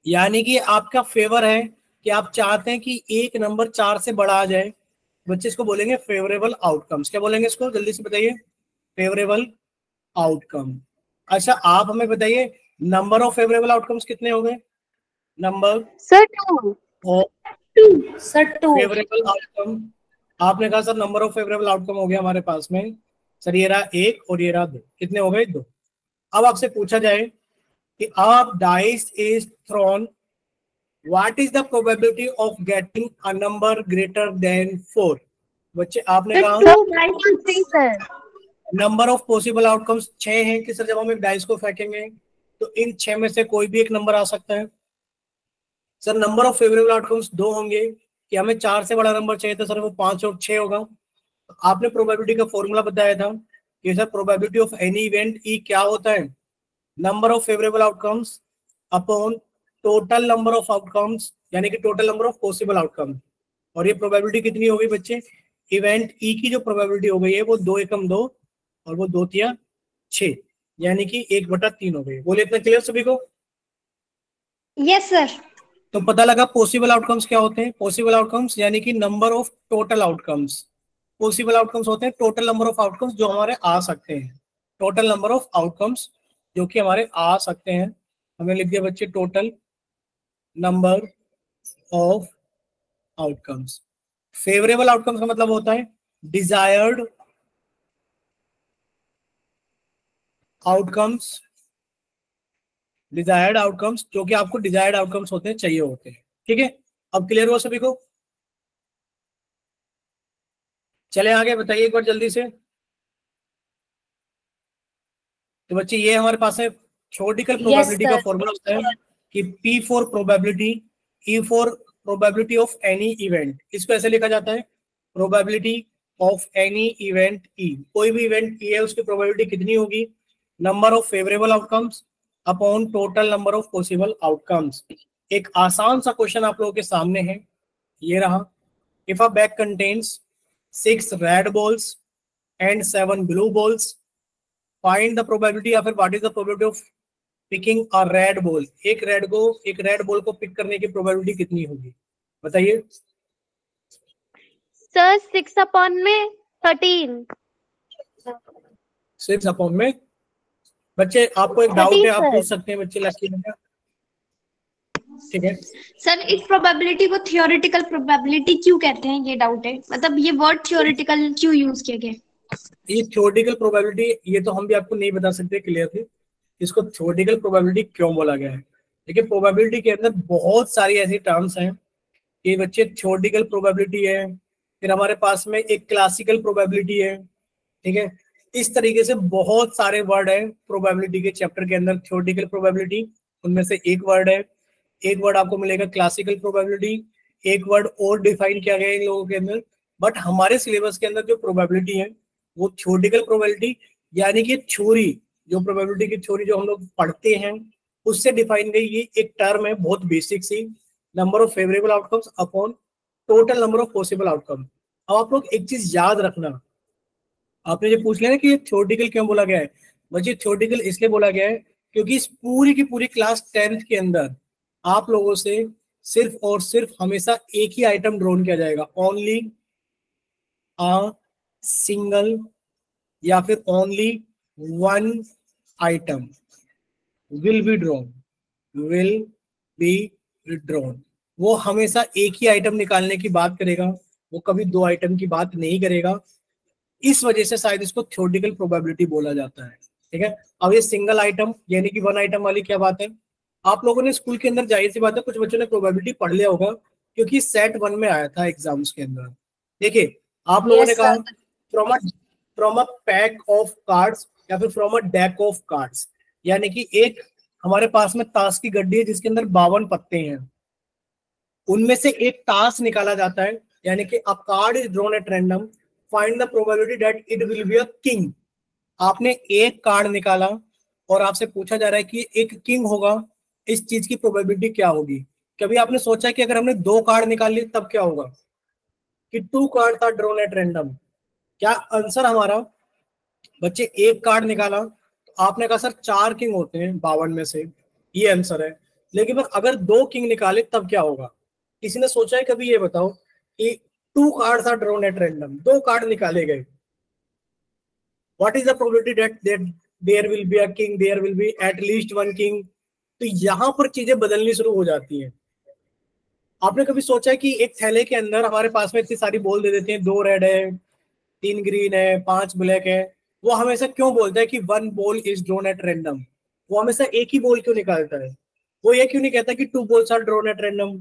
यानी कि आपका फेवर है कि आप चाहते हैं कि एक नंबर 4 से बड़ा आ जाए। बच्चे इसको बोलेंगे फेवरेबल आउटकम्स, क्या बोलेंगे इसको जल्दी से बताइए, फेवरेबल आउटकम। अच्छा आप हमें बताइए नंबर ऑफ फेवरेबल आउटकम्स कितने हो गए, number sir 2। Of 2 sir 2। Favourable outcome. आपने कहा sir number of favourable outcome हो गया हमारे पास में, सर ये रहा एक और ये रहा दो, कितने हो गए, 2। अब आपसे पूछा जाए कि आप dice is throne, what is the probability of getting a number greater than 4। बच्चे आपने सर कहा 2/3 sir. Number of possible outcomes 6 हैं कि सर जब हम एक डाइस को फेंकेंगे तो इन 6 में से कोई भी एक नंबर आ सकता है। Sir number of favourable outcomes 2 होंगे कि हमें 4 से बड़ा नंबर चाहिए था, सर वो 5 और 6 होगा। तो आपने प्रोबेबिलिटी का फॉर्मूला बताया था कि sir probability of any event E क्या होता है, number of favourable outcomes upon total number of outcomes, यानी कि total number of possible outcome. और ये प्रोबेबिलिटी कितनी हो गई बच्चे, इवेंट ई की जो प्रोबेबिलिटी हो गई है वो 2 एकम 2 और वो 2 तिया 6, यानी कि 1/3 हो गई। बोले इतना क्लियर सभी को। Yes sir. तो पता लगा पॉसिबल आउटकम्स क्या होते हैं, पॉसिबल आउटकम्स यानी कि number of total outcomes. Possible outcomes होते हैं टोटल नंबर ऑफ आउटकम्स जो हमारे आ सकते हैं, टोटल नंबर ऑफ आउटकम्स जो कि हमारे आ सकते हैं। हमें लिख दिया बच्चे total number of outcomes. Favourable outcomes का मतलब होता है डिजायर्ड आउटकम्स, डिजायर्ड आउटकम्स जो कि आपको डिजायर्ड आउटकम्स होते हैं, चाहिए होते हैं, ठीक है। अब क्लियर हुआ सभी को, चले आगे बताइए एक बार जल्दी से। तो बच्चे ये हमारे पास है थ्योरेटिकल यस प्रोबेबिलिटी का सर। फॉर्मूला होता है कि P for probability, E for probability of any event, इसको ऐसे लिखा जाता है probability of any event E, कोई भी इवेंट E है उसकी प्रोबेबिलिटी कितनी होगी, number of favourable outcomes upon total number of possible outcomes. एक आसान सा क्वेश्चन आप लोगों के सामने है, ये रहा, if a bag contains 6 red balls and 7 blue balls, find the probability या फिर what is the probability of picking a red ball. एक रेड बॉल को पिक करने की प्रोबेबिलिटी कितनी होगी बताइए। सर 6/13। 6 में। बच्चे आपको एक डाउट 13 है, आप सर। पूछ सकते हैं बच्चे लकी बेटा। ठीक है, सर इस प्रोबेबिलिटी को थियोरेटिकल प्रोबेबिलिटी क्यों कहते हैं, ये डाउट है, मतलब ये वर्ड थियोरेटिकल क्यों यूज किया गया? ये थ्योरेटिकल प्रोबेबिलिटी ये तो हम भी आपको नहीं बता सकते क्लियरली इसको थ्योरेटिकल प्रोबेबिलिटी क्यों बोला गया है, लेकिन प्रोबेबिलिटी के अंदर बहुत सारी ऐसी टर्म्स हैं कि बच्चे थ्योरेटिकल प्रोबेबिलिटी है, फिर हमारे पास में एक क्लासिकल प्रोबेबिलिटी है। ठीक है, इस तरीके से बहुत सारे वर्ड है प्रोबेबिलिटी के चैप्टर के अंदर। थ्योरेटिकल प्रोबेबिलिटी उनमें से एक वर्ड है, एक वर्ड आपको मिलेगा क्लासिकल प्रोबेबिलिटी, एक वर्ड और डिफाइन किया गया है इन लोगों के अंदर। बट हमारे सिलेबस के अंदर जो प्रोबेबिलिटी है वो थ्योरेटिकल प्रोबेबिलिटी, यानी कि थ्योरी, जो प्रोबेबिलिटी की थ्योरी जो हम लोग पढ़ते हैं उससे डिफाइन गई ये एक टर्म है बहुत बेसिक सी, number of favourable outcomes upon total number of possible outcome. अब आप लोग एक चीज याद रखना, आपने जो पूछ लिया ना कि ये थ्योरेटिकल क्यों बोला गया है, बच्चे थ्योरेटिकल इसलिए बोला गया है क्योंकि इस पूरी की पूरी क्लास 10th के अंदर आप लोगों से सिर्फ और सिर्फ हमेशा एक ही आइटम ड्रॉन किया जाएगा, ओनली अ सिंगल या फिर only one item will be drawn, will be drawn. वो हमेशा एक ही आइटम निकालने की बात करेगा, वो कभी दो आइटम की बात नहीं करेगा। इस वजह से शायद इसको थ्योरेटिकल प्रोबेबिलिटी बोला जाता है। ठीक है, अब ये सिंगल आइटम यानी कि वन आइटम वाली क्या बात है, आप लोगों ने स्कूल के अंदर जाहिर सी बात है कुछ बच्चों ने प्रोबेबिलिटी पढ़ लिया होगा क्योंकि सेट 1 में आया था एग्जाम्स के अंदर। देखिए आप लोगों ने कहा from a pack of cards या फिर from a deck of cards, यानी कि एक हमारे पास में ताश की गड्डी है जिसके अंदर 52 पत्ते हैं, उनमें से एक ताश निकाला जाता है, यानी कि अ card is drawn at random, find the probability that it will be a king. आपने एक कार्ड निकाला और आपसे पूछा जा रहा है कि एक किंग होगा, इस चीज की प्रोबेबिलिटी क्या होगी। कभी आपने सोचा कि अगर हमने 2 कार्ड निकाल लिए तब क्या होगा, कि 2 कार्ड था ड्रॉन एट रैंडम। क्या आंसर हमारा बच्चे एक कार्ड निकाला तो आपने कहा सर 4 किंग होते हैं 52 में से, ये आंसर है। लेकिन अगर 2 किंग निकाले तब क्या होगा, किसी ने सोचा है कभी, ये बताओ कि 2 कार्ड था ड्रॉन एट रैंडम, 2 कार्ड निकाले गए, what is the probability that there will be a king, there will be at least 1 king. तो यहां पर चीजें बदलनी शुरू हो जाती हैं। आपने कभी सोचा है कि एक थैले के अंदर हमारे पास में इतनी सारी बॉल दे देते हैं, 2 रेड है, 3 ग्रीन है, 5 ब्लैक है, वो हमेशा क्यों बोलता है कि 1 ball is drawn at random, वो हमेशा एक ही बॉल क्यों निकालता है, वो ये क्यों नहीं कहता कि 2 balls are drawn at random,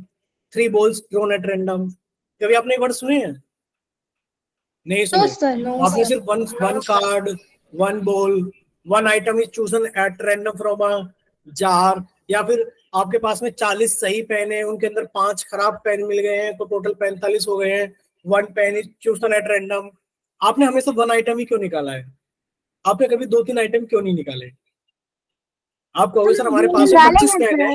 3 balls drawn at random. कभी आपने एक वर्ड सुने हैं? नहीं सुने। आपने सिर्फ one card, 1 ball, 1 item is chosen at random from a jar, या फिर आपके पास में 40 सही पेन है, उनके अंदर 5 खराब पेन मिल गए हैं तो टोटल 45 हो गए हैं, 1 pen is chosen at random. आपने हमेशा 1 आइटम ही क्यों निकाला है, आपने कभी 2-3 आइटम क्यों नहीं निकाले? आप कहोगे सर हमारे पास में 25 पेन है,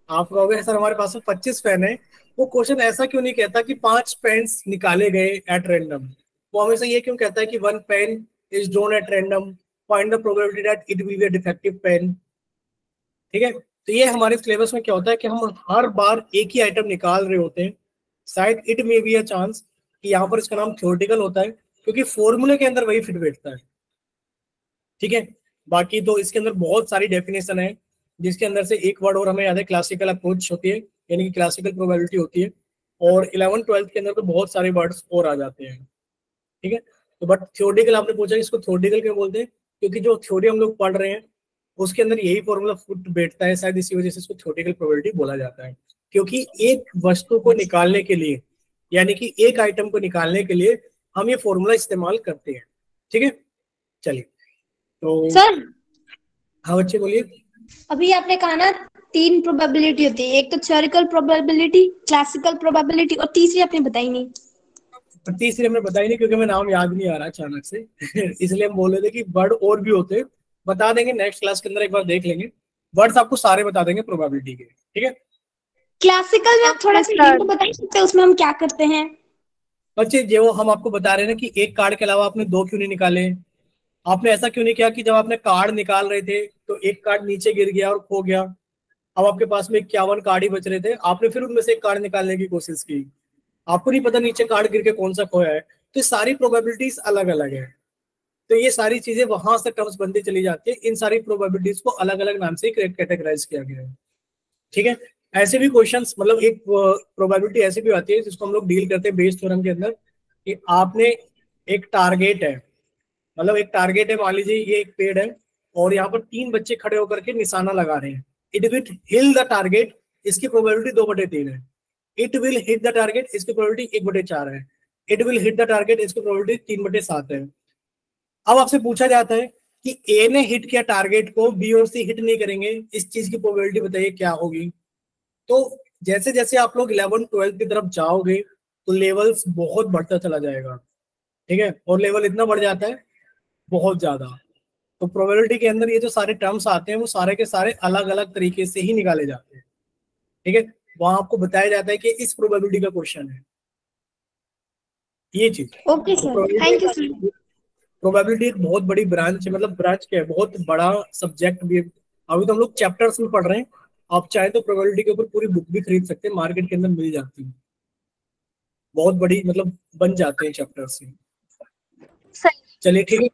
आप कहोगे सर हमारे पास में 25 पेन है, वो क्वेश्चन ऐसा क्यों नहीं कहता कि 5 पेन्स निकाले गए एट रैंडम, वो हमेशा ये क्यों कहता है कि 1 pen is drawn at random, find the probability that it will be a defective pen. ठीक है, तो ये हमारे सिलेबस में क्या होता है कि हम हर बार एक ही आइटम निकाल रहे होते हैं। शायद it may be a chance कि यहाँ पर इसका नाम थ्योरेटिकल होता है क्योंकि फॉर्मूले के अंदर वही फिट बैठता है। ठीक है, बाकी तो इसके अंदर बहुत सारी डेफिनेशन है, जिसके अंदर से एक वर्ड और हमें याद है, क्लासिकल अप्रोच होती है, यानी कि क्लासिकल प्रोबेबिलिटी होती है, और 11th-12th के अंदर तो बहुत सारे वर्ड्स और आ जाते हैं। ठीक है, तो बट थ्योरेटिकल आपने पूछा इसको थ्योरेटिकल क्यों बोलते हैं, क्योंकि जो थ्योरी हम लोग पढ़ रहे हैं उसके अंदर यही फॉर्मूला फुट बैठता है, शायद इसी वजह से इसको थ्योरेटिकल प्रोबेबिलिटी बोला जाता है। क्योंकि एक वस्तु को निकालने के लिए, यानी कि एक आइटम को निकालने के लिए हम ये फॉर्मूला इस्तेमाल करते हैं। ठीक है, चलिए तो सर हाँ बच्चे बोलिए। अभी आपने कहा ना 3 प्रोबेबिलिटी होती है, एक तो थ्योरेटिकल प्रोबेबिलिटी, क्लासिकल प्रोबेबिलिटी, और तीसरी आपने बताई नहीं। पर तीसरी हमने बताई नहीं क्योंकि हमें नाम याद नहीं आ रहा अचानक से इसलिए हम बोल रहे थे कि वर्ड और भी होते, बता देंगे नेक्स्ट क्लास के अंदर, एक बार देख लेंगे वर्ड्स आपको सारे बता देंगे प्रोबेबिलिटी के। ठीक है क्लासिकल में आप थोड़ा सा हिंट बता सकते हैं उसमें हम क्या करते हैं? बच्चे, जो हम आपको बता रहे हैं ना कि एक कार्ड के अलावा आपने 2 क्यों नहीं निकाले, आपने ऐसा क्यों नहीं किया कि जब आपने कार्ड निकाल रहे थे तो एक कार्ड नीचे गिर गया और खो गया, अब आपके पास में 51 कार्ड ही बच रहे थे, आपने फिर उनमें से एक कार्ड निकालने की कोशिश की, आपको नहीं पता नीचे कार्ड गिर के कौन सा खोया है। तो सारी प्रोबेबिलिटीज अलग अलग है। तो ये सारी चीजें वहां से टर्म्स बनती चली जाती है। इन सारी प्रोबेबिलिटीज को अलग अलग नाम से कैटेगराइज किया गया है। ठीक है, ऐसे भी क्वेश्चंस, मतलब एक प्रोबेबिलिटी ऐसी भी आती है जिसको हम लोग डील करते हैं बेस थ्योरम के अंदर, कि आपने एक टारगेट है, मतलब एक टारगेट है, मान लीजिए ये एक पेड़ है और यहाँ पर 3 बच्चे खड़े होकर के निशाना लगा रहे हैं। It will hill the target, इसकी प्रोबेबिलिटी 2/3 है। It will hit the target, इसकी प्रोबेबिलिटी 1/4 है। It will hit the target, इसकी प्रोबेबिलिटी 3/7 है। अब आपसे पूछा जाता है कि ए ने हिट किया टारगेट को, बी और सी हिट नहीं करेंगे, इस चीज की प्रोबेबिलिटी बताइए क्या होगी। तो जैसे जैसे आप लोग 11th-12th की तरफ जाओगे तो लेवल्स बहुत बढ़ता चला जाएगा। ठीक है, और लेवल इतना बढ़ जाता है बहुत ज्यादा। तो प्रोबेबिलिटी के अंदर ये जो सारे टर्म्स आते हैं वो सारे के सारे अलग अलग तरीके से ही निकाले जाते हैं। ठीक है, वहां आपको बताया जाता है कि इस प्रोबेबिलिटी का क्वेश्चन है ये चीज। Okay sir, thank you sir. Probability एक बहुत बड़ी ब्रांच है, मतलब ब्रांच क्या है, बहुत बड़ा सब्जेक्ट भी है। अभी तो हम लोग चैप्टर्स में पढ़ रहे हैं, आप चाहे तो प्रोबेबिलिटी के ऊपर पूरी बुक भी खरीद सकते हैं, मार्केट के अंदर मिल जाती है, बहुत बड़ी, मतलब बन जाते हैं चैप्टर्स से। चलिए ठीक है,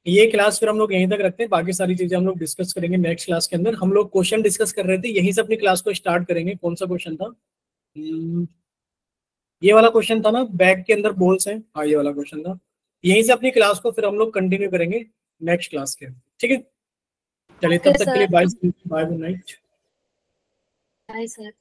ये क्लास फिर हम लोग यहीं तक रखते हैं, बाकी सारी चीजें हम लोग डिस्कस करेंगे नेक्स्ट क्लास के अंदर। हम लोग क्वेश्चन डिस्कस कर रहे थे, यहीं से अपनी क्लास को स्टार्ट करेंगे। कौन सा क्वेश्चन था? ये वाला क्वेश्चन था ना, बैग के अंदर बॉल्स हैं, हाँ ये वाला क्वेश्चन था। यहीं से अपनी क्लास को फिर हम लोग कंटिन्यू करेंगे नेक्स्ट क्लास के। ठीक है, चलिए तब तक के लिए bye, bye, good night. Bye sir.